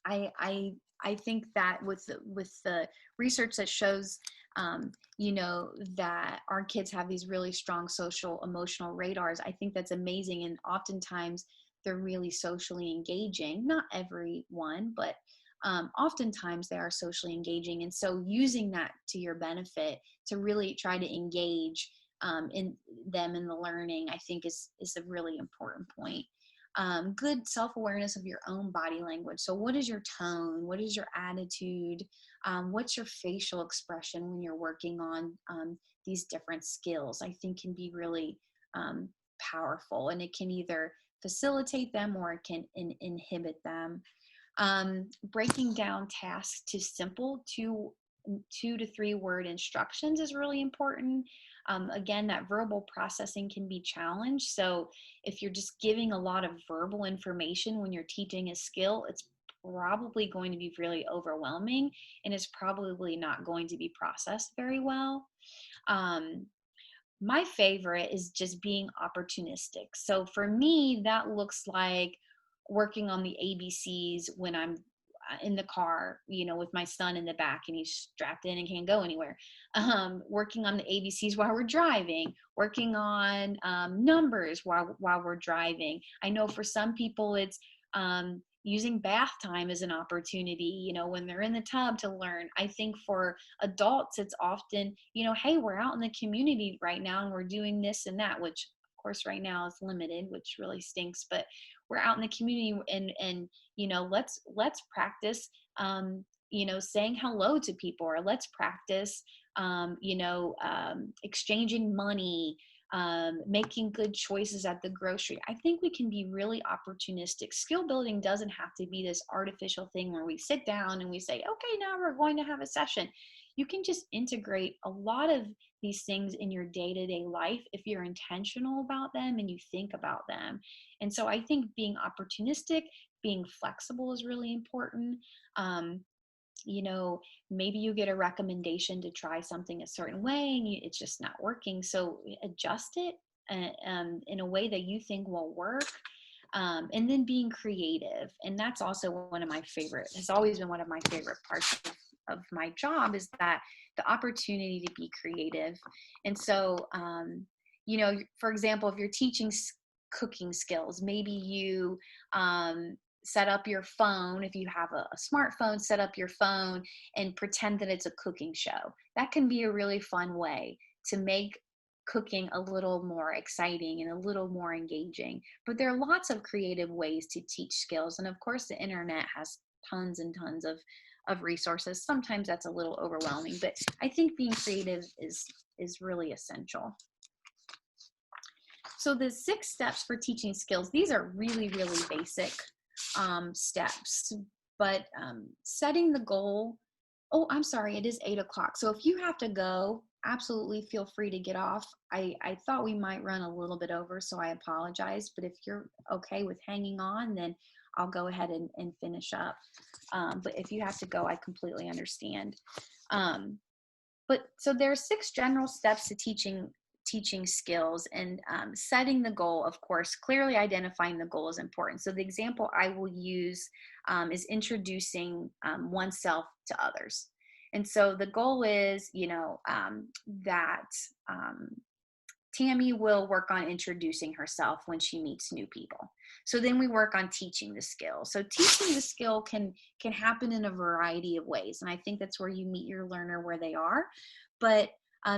B: I think that with the research that shows, that our kids have these really strong social emotional radars, I think that's amazing. And oftentimes they're really socially engaging. Not everyone, but oftentimes they are socially engaging. And so using that to your benefit to really try to engage in them in the learning, I think is a really important point. Good self-awareness of your own body language. So what is your tone? What is your attitude? What's your facial expression when you're working on these different skills? I think can be really powerful, and it can either facilitate them or it can inhibit them. Breaking down tasks to simple 2 to 3 word instructions is really important. Again, that verbal processing can be challenged. So if you're just giving a lot of verbal information when you're teaching a skill, it's probably going to be really overwhelming, and it's probably not going to be processed very well. My favorite is just being opportunistic. So for me, that looks like working on the ABCs when I'm in the car, with my son in the back and he's strapped in and can't go anywhere. Working on the ABCs while we're driving, working on numbers while we're driving. I know for some people it's using bath time as an opportunity, when they're in the tub to learn. I think for adults, it's often, hey, we're out in the community right now and we're doing this and that, which of course right now is limited, which really stinks, but we're out in the community, and let's practice saying hello to people, or let's practice exchanging money, making good choices at the grocery. I think we can be really opportunistic. Skill building doesn't have to be this artificial thing where we sit down and we say, okay, now we're going to have a session. You can just integrate a lot of these things in your day-to-day life if you're intentional about them and you think about them. And so I think being opportunistic, being flexible is really important. Maybe you get a recommendation to try something a certain way and it's just not working. So adjust it in a way that you think will work. And then being creative. And that's also has always been one of my favorite parts of my job, is that the opportunity to be creative. And so, for example, if you're teaching cooking skills, maybe you set up your phone. If you have a smartphone, set up your phone and pretend that it's a cooking show. That can be a really fun way to make cooking a little more exciting and a little more engaging. But there are lots of creative ways to teach skills. And of course, the internet has tons and tons of resources. Sometimes that's a little overwhelming, but I think being creative is really essential. So the 6 steps for teaching skills, these are really, really basic steps, but setting the goal. Oh, I'm sorry, it is 8 o'clock. So if you have to go, absolutely feel free to get off. I thought we might run a little bit over, so I apologize. But if you're okay with hanging on, then I'll go ahead and finish up. But if you have to go, I completely understand. But so there are 6 general steps to teaching skills, and setting the goal. Of course, clearly identifying the goal is important. So the example I will use is introducing oneself to others. And so the goal is, that Tammy will work on introducing herself when she meets new people. So then we work on teaching the skill. So teaching the skill can happen in a variety of ways. And I think that's where you meet your learner where they are. But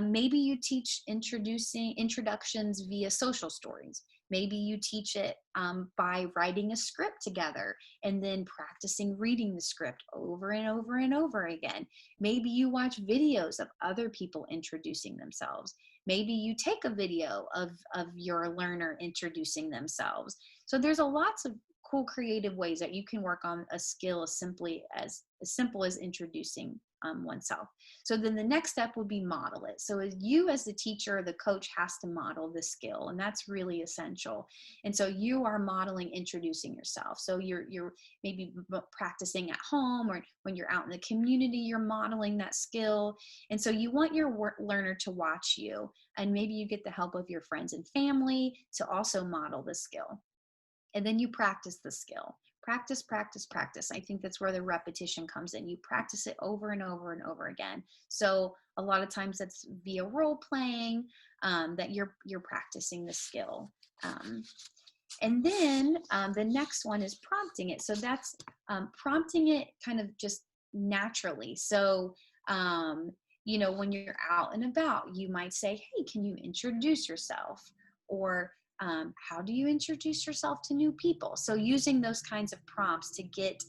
B: maybe you teach introductions via social stories. Maybe you teach it by writing a script together and then practicing reading the script over and over and over again. Maybe you watch videos of other people introducing themselves. Maybe you take a video of your learner introducing themselves. So there's lots of cool creative ways that you can work on a skill as simple as introducing oneself. So then the next step would be model it. So you as the teacher, the coach, has to model the skill, and that's really essential. And so you are modeling introducing yourself. So you're maybe practicing at home, or when you're out in the community, you're modeling that skill. And so you want your learner to watch you, and maybe you get the help of your friends and family to also model the skill. And then you practice the skill. Practice, practice, practice. I think that's where the repetition comes in. You practice it over and over and over again. So a lot of times that's via role playing, that you're practicing the skill. And then the next one is prompting it. So that's prompting it kind of just naturally. So when you're out and about, you might say, hey, can you introduce yourself? Or how do you introduce yourself to new people? So using those kinds of prompts to get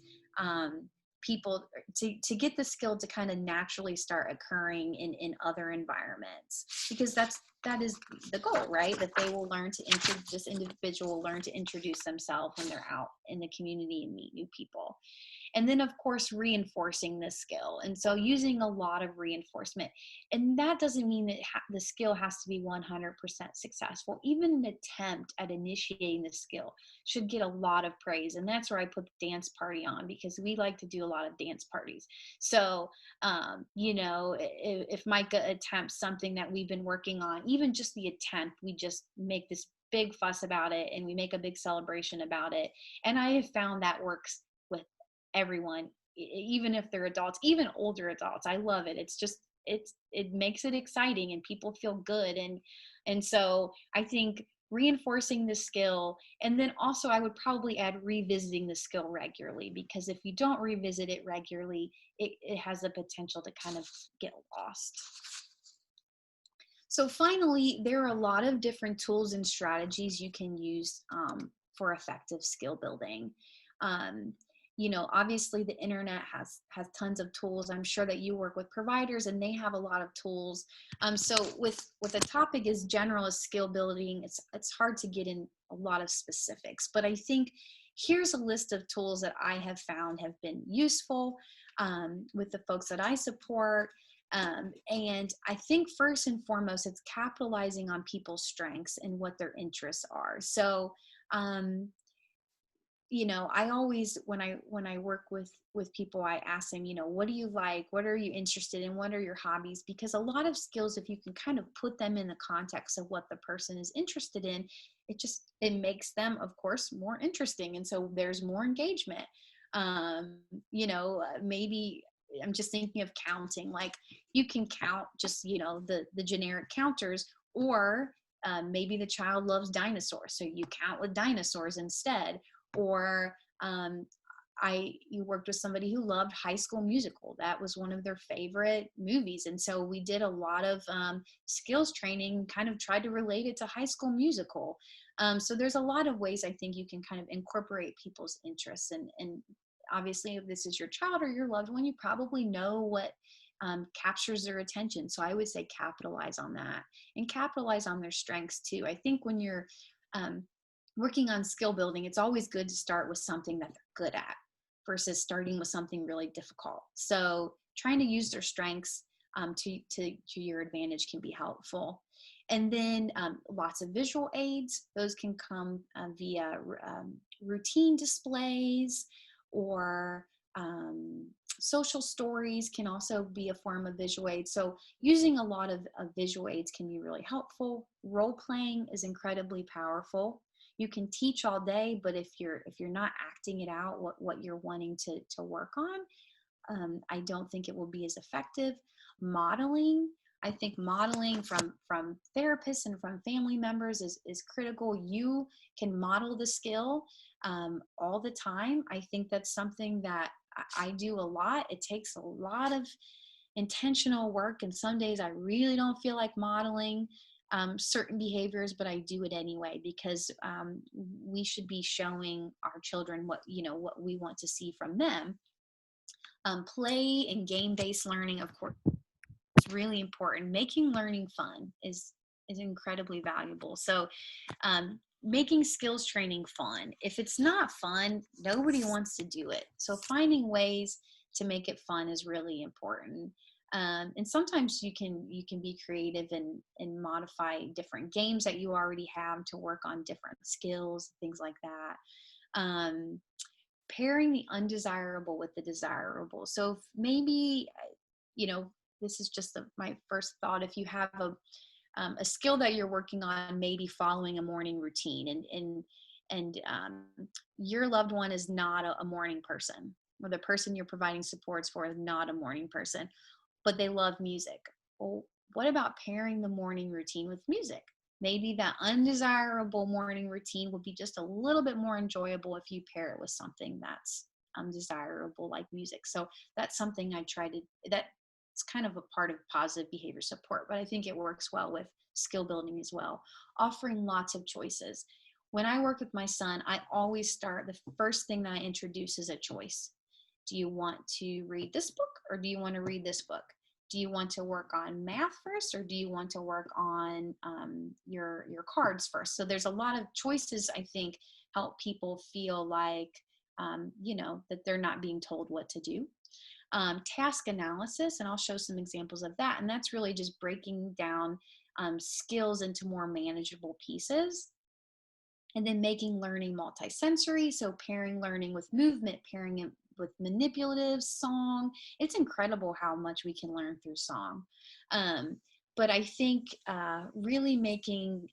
B: people to get the skill to kind of naturally start occurring in other environments, because that is the goal, right? That they will learn to this individual will learn to introduce themselves when they're out in the community and meet new people. And then, of course, reinforcing the skill. And so using a lot of reinforcement. And that doesn't mean that the skill has to be 100% successful. Even an attempt at initiating the skill should get a lot of praise. And that's where I put the dance party on, because we like to do a lot of dance parties. So, if Micah attempts something that we've been working on, even just the attempt, we just make this big fuss about it and we make a big celebration about it. And I have found that works with everyone, even if they're adults, even older adults. I love it. It makes it exciting and people feel good. And so I think reinforcing the skill, and then also I would probably add revisiting the skill regularly, because if you don't revisit it regularly, it has the potential to kind of get lost. So finally, there are a lot of different tools and strategies you can use for effective skill building. Um, Obviously the internet has tons of tools. I'm sure that you work with providers and they have a lot of tools. So with a topic as general as skill building, it's hard to get in a lot of specifics, but I think here's a list of tools that I have found have been useful with the folks that I support. And I think first and foremost, it's capitalizing on people's strengths and what their interests are. So, I always, when I work with people, I ask them, what do you like? What are you interested in? What are your hobbies? Because a lot of skills, if you can kind of put them in the context of what the person is interested in, it makes them, of course, more interesting. And so there's more engagement. Maybe I'm just thinking of counting, like you can count just, the generic counters, or maybe the child loves dinosaurs. So you count with dinosaurs instead. Or you worked with somebody who loved High School Musical. That was one of their favorite movies. And so we did a lot of skills training, kind of tried to relate it to High School Musical. So there's a lot of ways I think you can kind of incorporate people's interests. And obviously, if this is your child or your loved one, you probably know what captures their attention. So I would say capitalize on that and capitalize on their strengths too. I think when you're working on skill building, it's always good to start with something that they're good at versus starting with something really difficult. So trying to use their strengths to your advantage can be helpful. And then lots of visual aids. Those can come via routine displays, or social stories can also be a form of visual aid. So using a lot of visual aids can be really helpful. Role playing is incredibly powerful. You can teach all day, but if you're not acting it out, what you're wanting to work on, I don't think it will be as effective. Modeling, I think modeling from therapists and from family members is critical. You can model the skill all the time. I think that's something that I do a lot. It takes a lot of intentional work, and some days I really don't feel like modeling certain behaviors, but I do it anyway, because we should be showing our children what we want to see from them. Play and game-based learning, of course, is really important. Making learning fun is incredibly valuable. So making skills training fun. If it's not fun, nobody wants to do it. So finding ways to make it fun is really important. And sometimes you can be creative and modify different games that you already have to work on different skills, things like that. Pairing the undesirable with the desirable. So maybe, this is just my first thought. If you have a skill that you're working on, maybe following a morning routine, and your loved one is not a morning person, or the person you're providing supports for is not a morning person, but they love music. Well, what about pairing the morning routine with music? Maybe that undesirable morning routine will be just a little bit more enjoyable if you pair it with something that's undesirable, like music. So that's something I try to, that's kind of a part of positive behavior support, but I think it works well with skill building as well. Offering lots of choices. When I work with my son, I always start, the first thing that I introduce is a choice. Do you want to read this book, or do you want to read this book? Do you want to work on math first, or do you want to work on your cards first? So there's a lot of choices, I think, help people feel like, that they're not being told what to do. Task analysis, and I'll show some examples of that. And that's really just breaking down skills into more manageable pieces. And then making learning multisensory, so pairing learning with movement, pairing it with manipulative song. It's incredible how much we can learn through song. But I think really making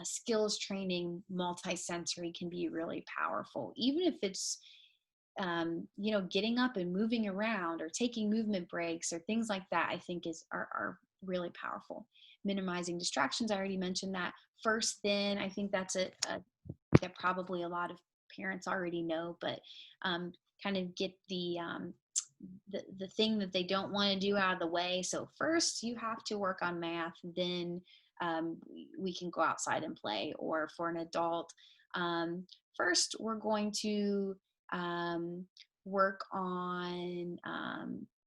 B: skills training multisensory can be really powerful, even if it's getting up and moving around, or taking movement breaks, or things like that. I think are really powerful. Minimizing distractions, I already mentioned that. First then, I think that's that probably a lot of parents already know, but kind of get the thing that they don't want to do out of the way. So first you have to work on math, then we can go outside and play. Or for an adult, First, we're going to work on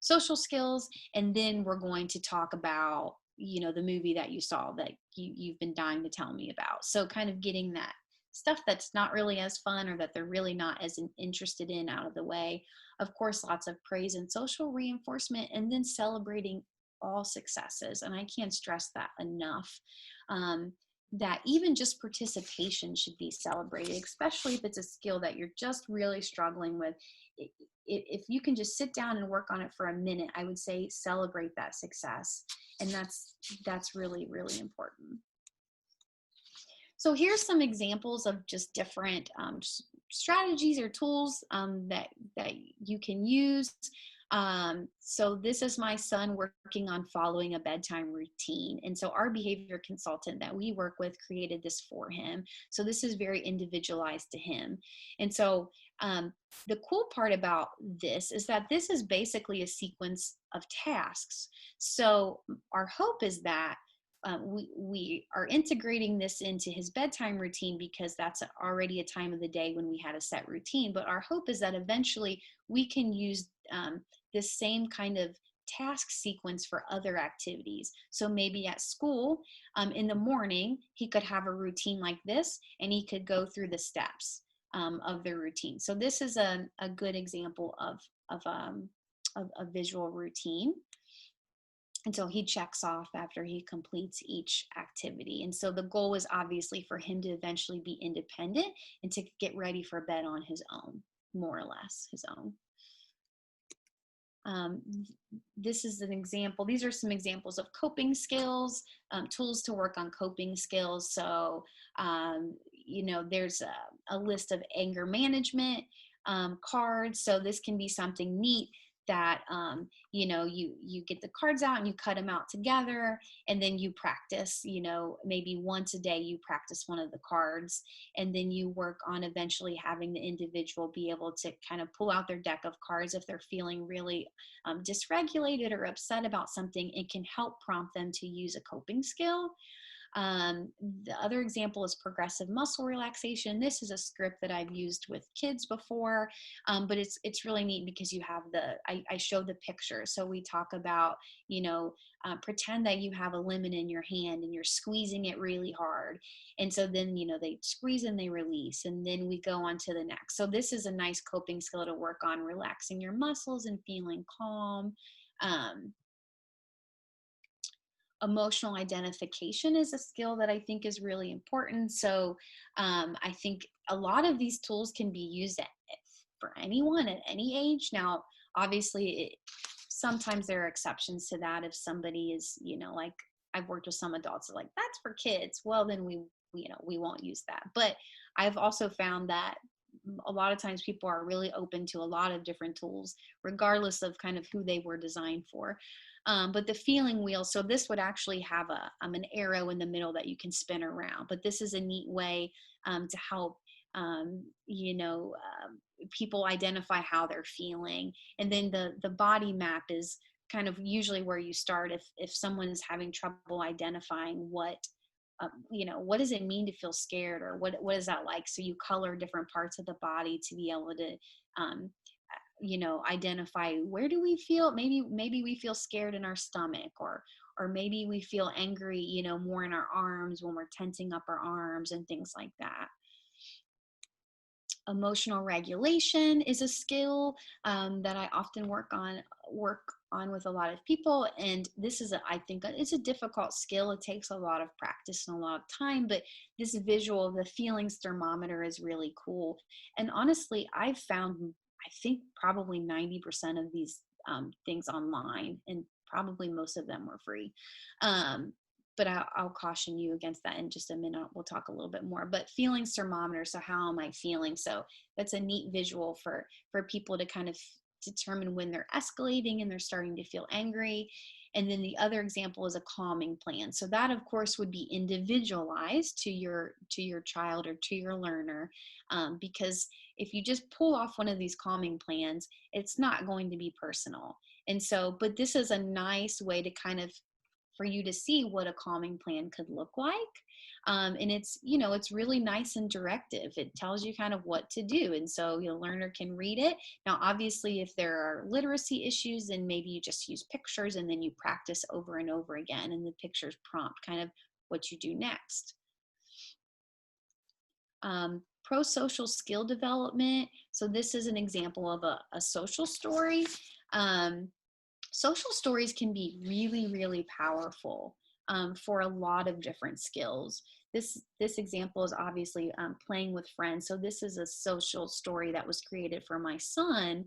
B: social skills, and then we're going to talk about, the movie that you saw that you've been dying to tell me about. So kind of getting that stuff that's not really as fun or that they're really not as interested in out of the way. Of course, lots of praise and social reinforcement, and then celebrating all successes. And I can't stress that enough. That even just participation should be celebrated, especially if it's a skill that you're just really struggling with. If you can just sit down and work on it for a minute, I would say celebrate that success. And that's really, really important. So here's some examples of just different strategies or tools that you can use. So this is my son working on following a bedtime routine. And so our behavior consultant that we work with created this for him. So this is very individualized to him. And so the cool part about this is that this is basically a sequence of tasks. So our hope is that we are integrating this into his bedtime routine because that's already a time of the day when we had a set routine. But our hope is that eventually we can use this same kind of task sequence for other activities. So maybe at school, in the morning, he could have a routine like this, and he could go through the steps of the routine. So this is a good example of a visual routine. And so he checks off after he completes each activity. And so the goal is obviously for him to eventually be independent and to get ready for bed on his own, more or less his own. This is an example. These are some examples of coping skills, tools to work on coping skills. So, there's a list of anger management cards. So this can be something neat that, you get the cards out and you cut them out together, and then you practice, maybe once a day you practice one of the cards, and then you work on eventually having the individual be able to kind of pull out their deck of cards if they're feeling really dysregulated or upset about something. It can help prompt them to use a coping skill. The other example is progressive muscle relaxation. This is a script that I've used with kids before, but it's really neat because you have I show the picture. So we talk about, pretend that you have a lemon in your hand and you're squeezing it really hard. And so then, they squeeze and they release, and then we go on to the next. So this is a nice coping skill to work on relaxing your muscles and feeling calm. Emotional identification is a skill that I think is really important. So I think a lot of these tools can be used for anyone at any age. Now, obviously, sometimes there are exceptions to that. If somebody is, like I've worked with some adults that are like, that's for kids. Well, then we won't use that. But I've also found that a lot of times people are really open to a lot of different tools, regardless of kind of who they were designed for. But the feeling wheel, so this would actually have an arrow in the middle that you can spin around. But this is a neat way to help, people identify how they're feeling. And then the body map is kind of usually where you start if someone is having trouble identifying what does it mean to feel scared, or what is that like? So you color different parts of the body to be able to identify where do we feel, maybe we feel scared in our stomach, or maybe we feel angry, more in our arms when we're tensing up our arms and things like that. Emotional regulation is a skill that I often work on with a lot of people, and this is I think it's a difficult skill. It takes a lot of practice and a lot of time, but this visual, the feelings thermometer, is really cool. And honestly, I've found, I think probably 90% of these things online, and probably most of them were free. But I'll caution you against that in just a minute. We'll talk a little bit more. But feelings thermometer, so how am I feeling? So that's a neat visual for people to kind of determine when they're escalating and they're starting to feel angry. And then the other example is a calming plan. So that, of course, would be individualized to your child or to your learner, because if you just pull off one of these calming plans, it's not going to be personal. And so, but this is a nice way to kind of for you to see what a calming plan could look like. And it's, it's really nice and directive. It tells you kind of what to do. And so your learner can read it. Now, obviously, if there are literacy issues, then maybe you just use pictures and then you practice over and over again. And the pictures prompt kind of what you do next. Pro-social skill development. So this is an example of a social story. Social stories can be really, really powerful for a lot of different skills. This example is obviously playing with friends. So this is a social story that was created for my son.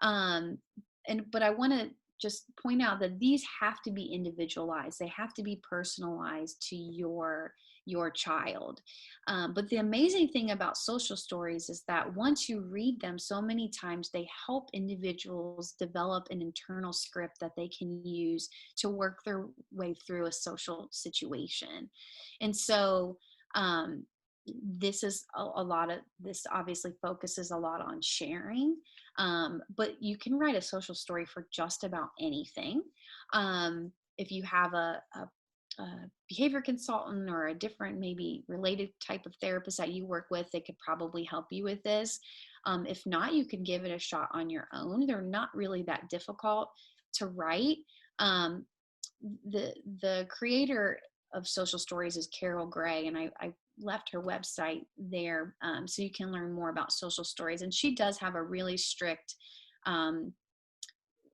B: But I want to just point out that these have to be individualized. They have to be personalized to your child. But the amazing thing about social stories is that once you read them so many times, they help individuals develop an internal script that they can use to work their way through a social situation. And so this is a lot of this obviously focuses a lot on sharing, but you can write a social story for just about anything. If you have a behavior consultant or a different maybe related type of therapist that you work with, they could probably help you with this. If not, you can give it a shot on your own. They're not really that difficult to write. The creator of social stories is Carol Gray, and I left her website there so you can learn more about social stories. And she does have a really strict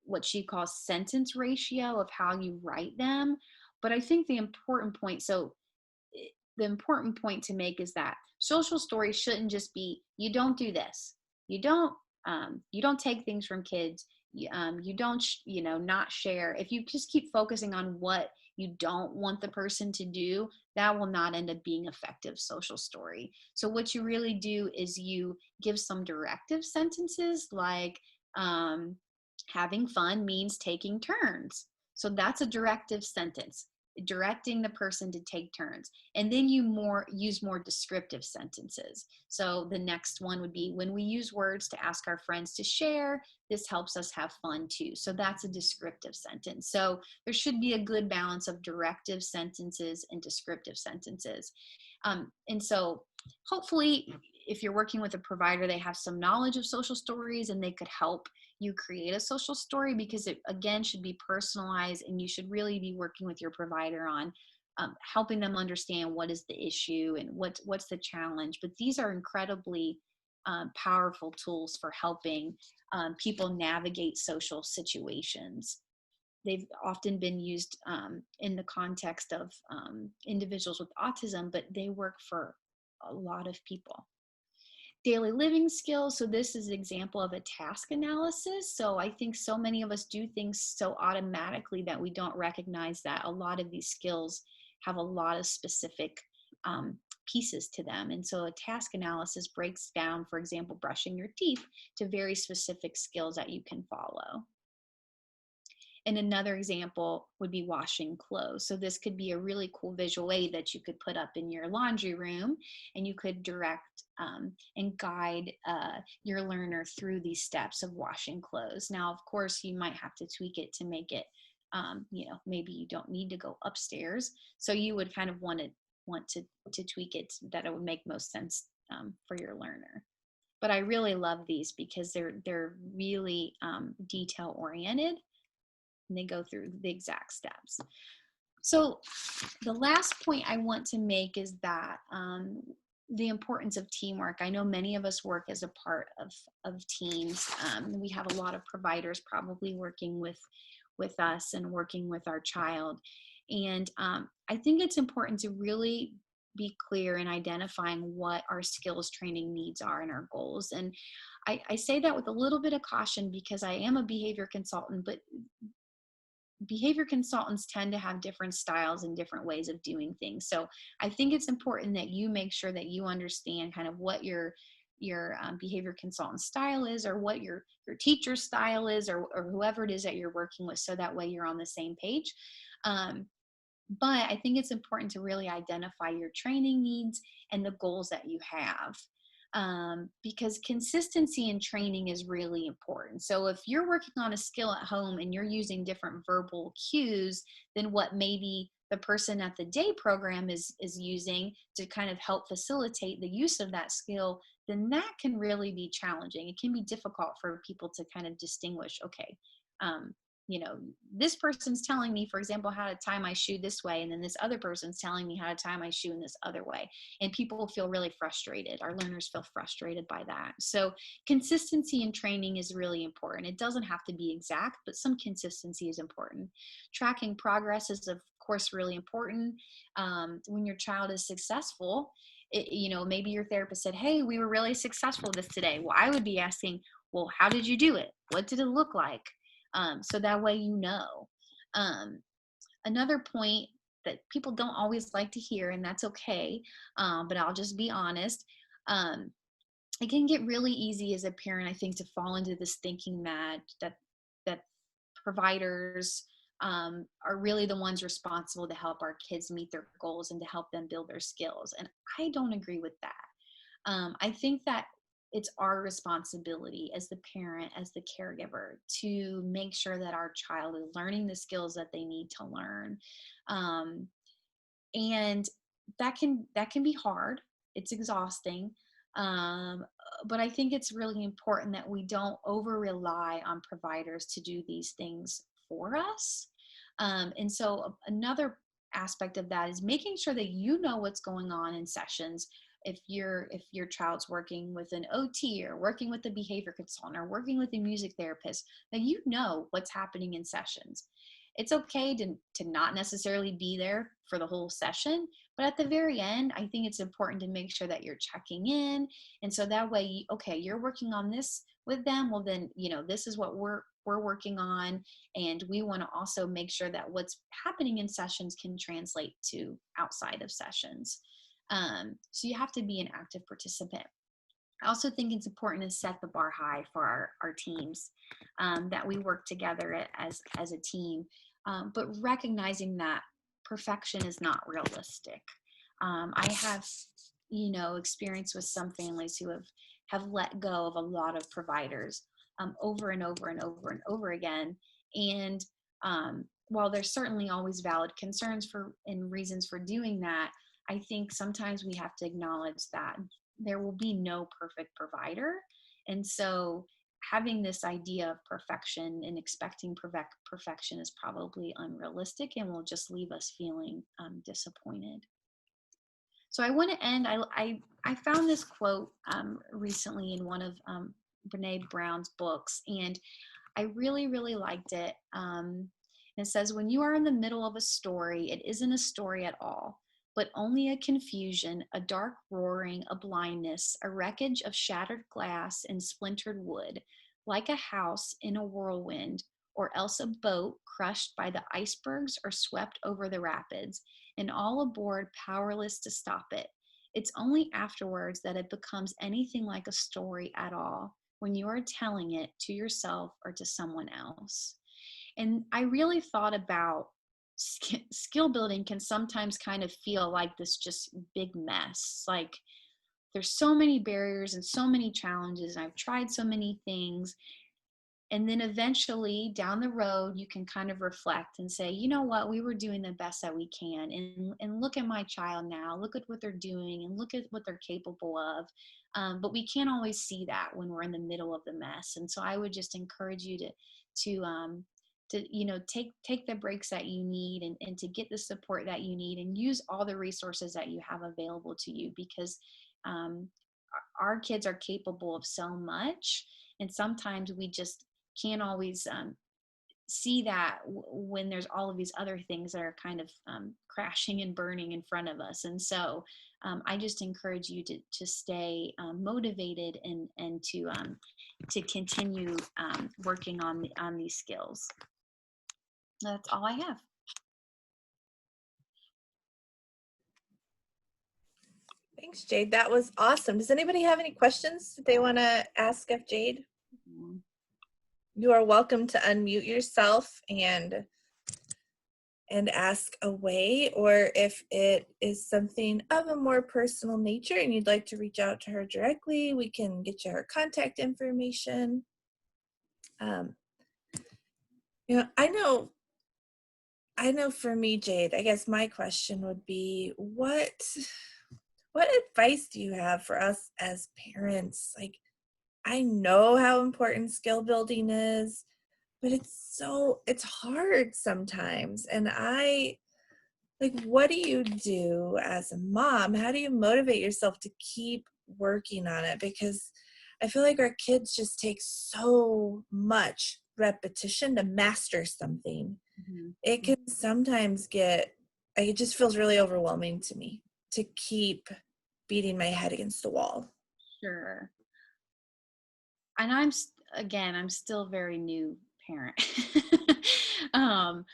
B: what she calls sentence ratio of how you write them. But I think the important point to make is that social stories shouldn't just be, you don't do this, you don't take things from kids, you don't not share. If you just keep focusing on what you don't want the person to do, that will not end up being effective social story. So what you really do is you give some directive sentences like, having fun means taking turns. So that's a directive sentence, directing the person to take turns. And then you use more descriptive sentences. So the next one would be, when we use words to ask our friends to share, this helps us have fun too. So that's a descriptive sentence. So there should be a good balance of directive sentences and descriptive sentences. And so hopefully, if you're working with a provider, they have some knowledge of social stories and they could help you create a social story, because it again should be personalized, and you should really be working with your provider on helping them understand what is the issue and what's the challenge. But these are incredibly powerful tools for helping people navigate social situations. They've often been used in the context of individuals with autism, but they work for a lot of people. Daily living skills. So this is an example of a task analysis. So I think so many of us do things so automatically that we don't recognize that a lot of these skills have a lot of specific pieces to them. And so a task analysis breaks down, for example, brushing your teeth, to very specific skills that you can follow. And another example would be washing clothes. So this could be a really cool visual aid that you could put up in your laundry room, and you could direct and guide your learner through these steps of washing clothes. Now, of course, you might have to tweak it to make it, maybe you don't need to go upstairs. So you would kind of want to tweak it so that it would make most sense for your learner. But I really love these because they're really detail oriented. And they go through the exact steps. So the last point I want to make is that the importance of teamwork. I know many of us work as a part of teams. We have a lot of providers probably working with us and working with our child. And I think it's important to really be clear in identifying what our skills training needs are and our goals. And I say that with a little bit of caution, because I am a behavior consultant, but behavior consultants tend to have different styles and different ways of doing things. So I think it's important that you make sure that you understand kind of what your behavior consultant style is, or what your teacher's style is, or whoever it is that you're working with, so that way you're on the same page. But I think it's important to really identify your training needs and the goals that you have. because consistency in training is really important. So if you're working on a skill at home and you're using different verbal cues than what maybe the person at the day program is using to kind of help facilitate the use of that skill, then that can really be challenging. It can be difficult for people to kind of distinguish, okay, um, this person's telling me, for example, how to tie my shoe this way, and then this other person's telling me how to tie my shoe in this other way. And people feel really frustrated. Our learners feel frustrated by that. So consistency in training is really important. It doesn't have to be exact, but some consistency is important. Tracking progress is, of course, really important. When your child is successful, maybe your therapist said, hey, we were really successful this today. Well, I would be asking, well, how did you do it? What did it look like? So that way another point that people don't always like to hear, and that's okay, but I'll just be honest. It can get really easy as a parent, I think, to fall into this thinking that providers are really the ones responsible to help our kids meet their goals and to help them build their skills. And I don't agree with that. I think that it's our responsibility as the parent, as the caregiver, to make sure that our child is learning the skills that they need to learn. Um, and that can be hard. It's exhausting. Um, but I think it's really important that we don't over rely on providers to do these things for us. And so another aspect of that is making sure that you know what's going on in sessions. If your child's working with an OT or working with a behavior consultant or working with a music therapist, that you know what's happening in sessions. It's okay to not necessarily be there for the whole session, but at the very end, I think it's important to make sure that you're checking in. And so that way, okay, you're working on this with them. Well, then, this is what we're working on. And we want to also make sure that what's happening in sessions can translate to outside of sessions. So you have to be an active participant. I also think it's important to set the bar high for our teams, that we work together as a team, but recognizing that perfection is not realistic. I have, experience with some families who have let go of a lot of providers over and over and over and over again. And while there's certainly always valid concerns and reasons for doing that, I think sometimes we have to acknowledge that there will be no perfect provider. And so having this idea of perfection and expecting perfection is probably unrealistic and will just leave us feeling disappointed. So I want to end, I found this quote recently in one of Brene Brown's books, and I really, really liked it. It says, when you are in the middle of a story, it isn't a story at all, but only a confusion, a dark roaring, a blindness, a wreckage of shattered glass and splintered wood, like a house in a whirlwind, or else a boat crushed by the icebergs or swept over the rapids, and all aboard powerless to stop it. It's only afterwards that it becomes anything like a story at all, when you are telling it to yourself or to someone else. And I really thought about skill building can sometimes kind of feel like this just big mess. Like there's so many barriers and so many challenges, and I've tried so many things. And then eventually down the road, you can kind of reflect and say, you know what, we were doing the best that we can. And look at my child now, look at what they're doing and look at what they're capable of. But we can't always see that when we're in the middle of the mess. And so I would just encourage you to take the breaks that you need and to get the support that you need, and use all the resources that you have available to you, because our kids are capable of so much. And sometimes we just can't always see that when there's all of these other things that are kind of crashing and burning in front of us. And so I just encourage you to stay motivated and to continue working on these skills. That's all I have.
A: Thanks, Jade. That was awesome. Does anybody have any questions that they want to ask of Jade? You are welcome to unmute yourself and and ask away, or if it is something of a more personal nature and you'd like to reach out to her directly, we can get you her contact information. Um, I know for me, Jade, I guess my question would be, what advice do you have for us as parents? Like, I know how important skill building is, but it's hard sometimes. And what do you do as a mom? How do you motivate yourself to keep working on it? Because I feel like our kids just take so much repetition to master something. It
B: Mm-hmm.
A: can sometimes it just feels really overwhelming to me to keep beating my head against the wall.
B: Sure. And again, I'm still very new parent. um,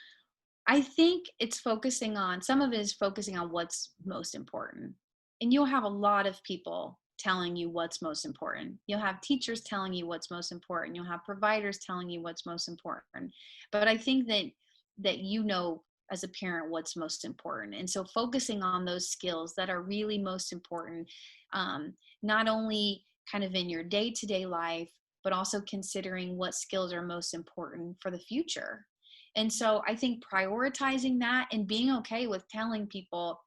B: I think it's focusing on, some of it is focusing on what's most important. And you'll have a lot of people telling you what's most important. You'll have teachers telling you what's most important. You'll have providers telling you what's most important. But I think that as a parent what's most important. And so focusing on those skills that are really most important, not only kind of in your day-to-day life, but also considering what skills are most important for the future. And so I think prioritizing that and being okay with telling people,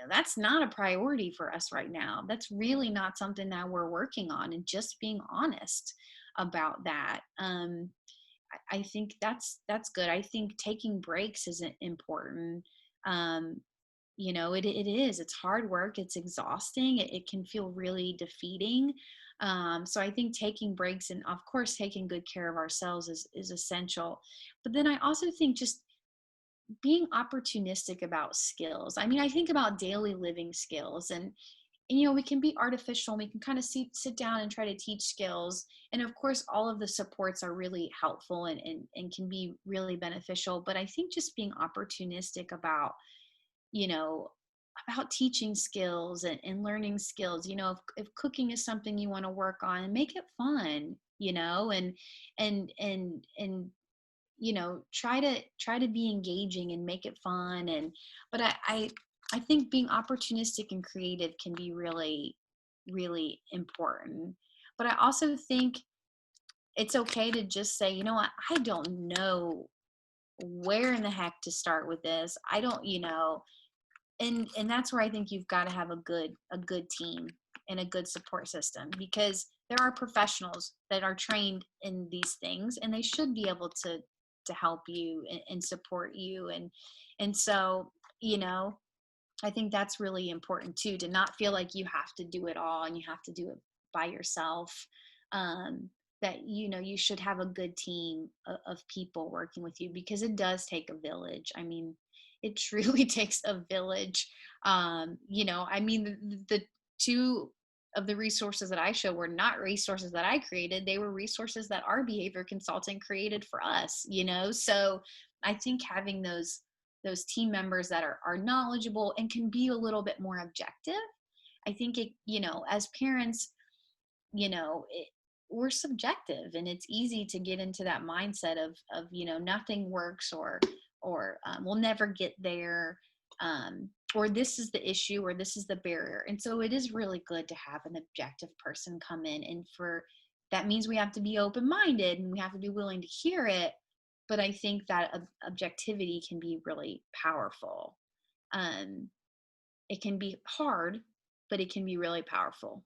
B: that's not a priority for us right now. That's really not something that we're working on, and just being honest about that. I think that's good. I think taking breaks is important. Um, it's hard work. It's exhausting. It can feel really defeating. So I think taking breaks, and of course taking good care of ourselves, is essential. But then I also think just being opportunistic about skills. I mean, I think about daily living skills, and we can be artificial. We can kind of sit down and try to teach skills. And of course, all of the supports are really helpful and can be really beneficial. But I think just being opportunistic you know, about teaching skills and learning skills. If cooking is something you want to work on, make it fun, and try to be engaging and make it fun. But I think being opportunistic and creative can be really, really important. But I also think it's okay to just say, what, I don't know where in the heck to start with this. I don't, and that's where I think you've got to have a good team and a good support system, because there are professionals that are trained in these things, and they should be able to help you and support you. And so, I think that's really important too, to not feel like you have to do it all and you have to do it by yourself. That you should have a good team of people working with you, because it does take a village. I mean, it truly takes a village. I mean, the two of the resources that I show were not resources that I created. They were resources that our behavior consultant created for us. So I think having those team members that are knowledgeable and can be a little bit more objective. I think as parents, we're subjective, and it's easy to get into that mindset of nothing works, or we'll never get there, or this is the issue, or this is the barrier. And so it is really good to have an objective person come in, and that means we have to be open-minded and we have to be willing to hear it. But I think that objectivity can be really powerful. It can be hard, but it can be really powerful.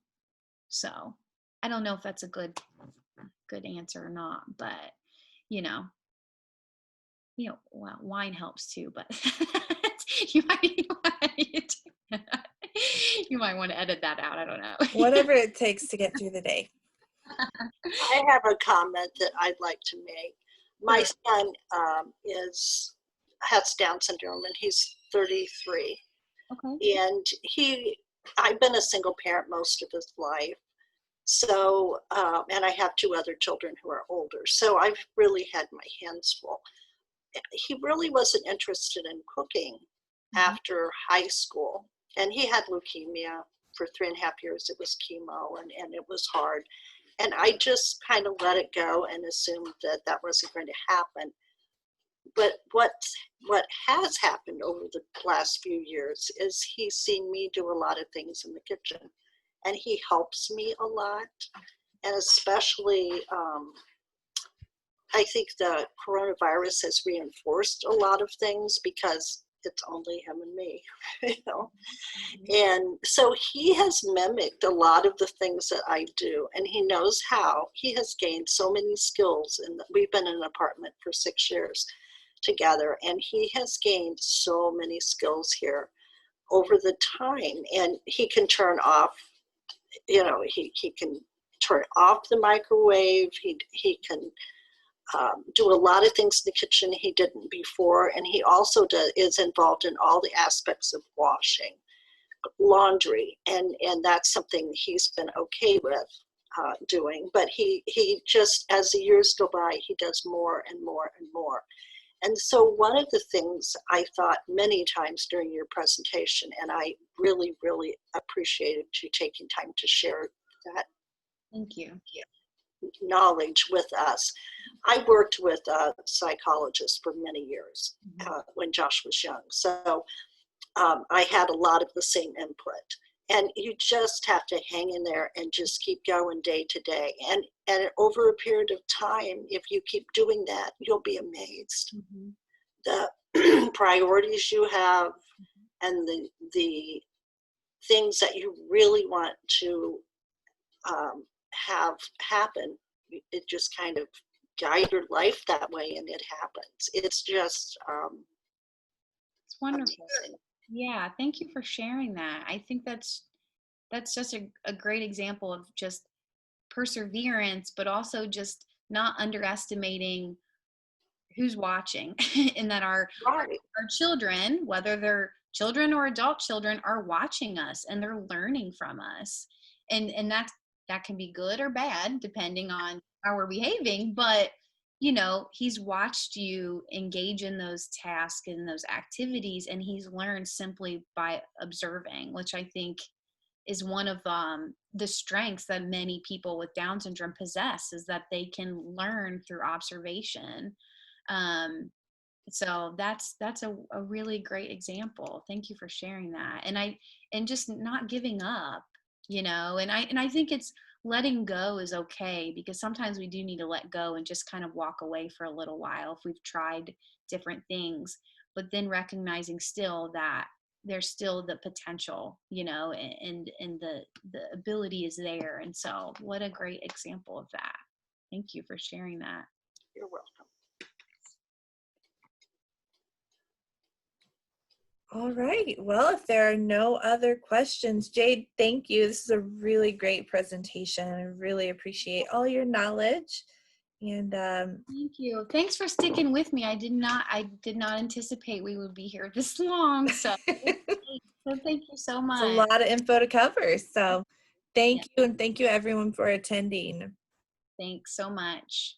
B: So I don't know if that's a good answer or not, but well, wine helps too, but you might you might want to edit that out. I don't know.
A: Whatever it takes to get through the day.
C: I have a comment that I'd like to make. My son has Down syndrome, and he's 33.
B: Okay.
C: And I've been a single parent most of his life. So, and I have two other children who are older. So I've really had my hands full. He really wasn't interested in cooking after high school. And he had leukemia for 3.5 years. It was chemo, and it was hard. And I just kind of let it go and assumed that wasn't going to happen. But what has happened over the last few years is he's seen me do a lot of things in the kitchen, and he helps me a lot. And especially, I think the coronavirus has reinforced a lot of things because it's only him and me, you know. And so he has mimicked a lot of the things that I do, and he knows how. He has gained so many skills, and we've been in an apartment for 6 years together, and he has gained so many skills here over the time. And he can turn off, you know, he can turn off the microwave. He can do a lot of things in the kitchen he didn't before, and he also is involved in all the aspects of washing, laundry, and that's something he's been okay with doing. But he just, as the years go by, he does more and more and more. And so one of the things I thought many times during your presentation, and I really, really appreciated you taking time to share that.
B: Thank you.
C: Knowledge with us. I worked with a psychologist for many years when Josh was young. So I had a lot of the same input. And you just have to hang in there and just keep going day to day. And over a period of time, if you keep doing that, you'll be amazed. The priorities you have and the things that you really want to have happen, it just kind of guide your life that way, and it happens. It's just
B: It's wonderful. Yeah, thank you for sharing that. I think that's just a great example of just perseverance, but also just not underestimating who's watching and that our children, whether they're children or adult children, are watching us and they're learning from us. And that can be good or bad depending on how we're behaving, but you know, he's watched you engage in those tasks and those activities, and he's learned simply by observing, which I think is one of the strengths that many people with Down syndrome possess, is that they can learn through observation. So that's a really great example. Thank you for sharing that. And just not giving up, you know, and I think it's letting go is okay, because sometimes we do need to let go and just kind of walk away for a little while if we've tried different things, but then recognizing still that there's still the potential, you know, and the ability is there. And so what a great example of that. Thank you for sharing that.
C: You're welcome.
A: All right. Well, if there are no other questions, Jade, thank you. This is a really great presentation. I really appreciate all your knowledge. And
B: thank you. Thanks for sticking with me. I did not anticipate we would be here this long. So, so thank you so much.
A: It's a lot of info to cover. So thank you, and thank you everyone for attending.
B: Thanks so much.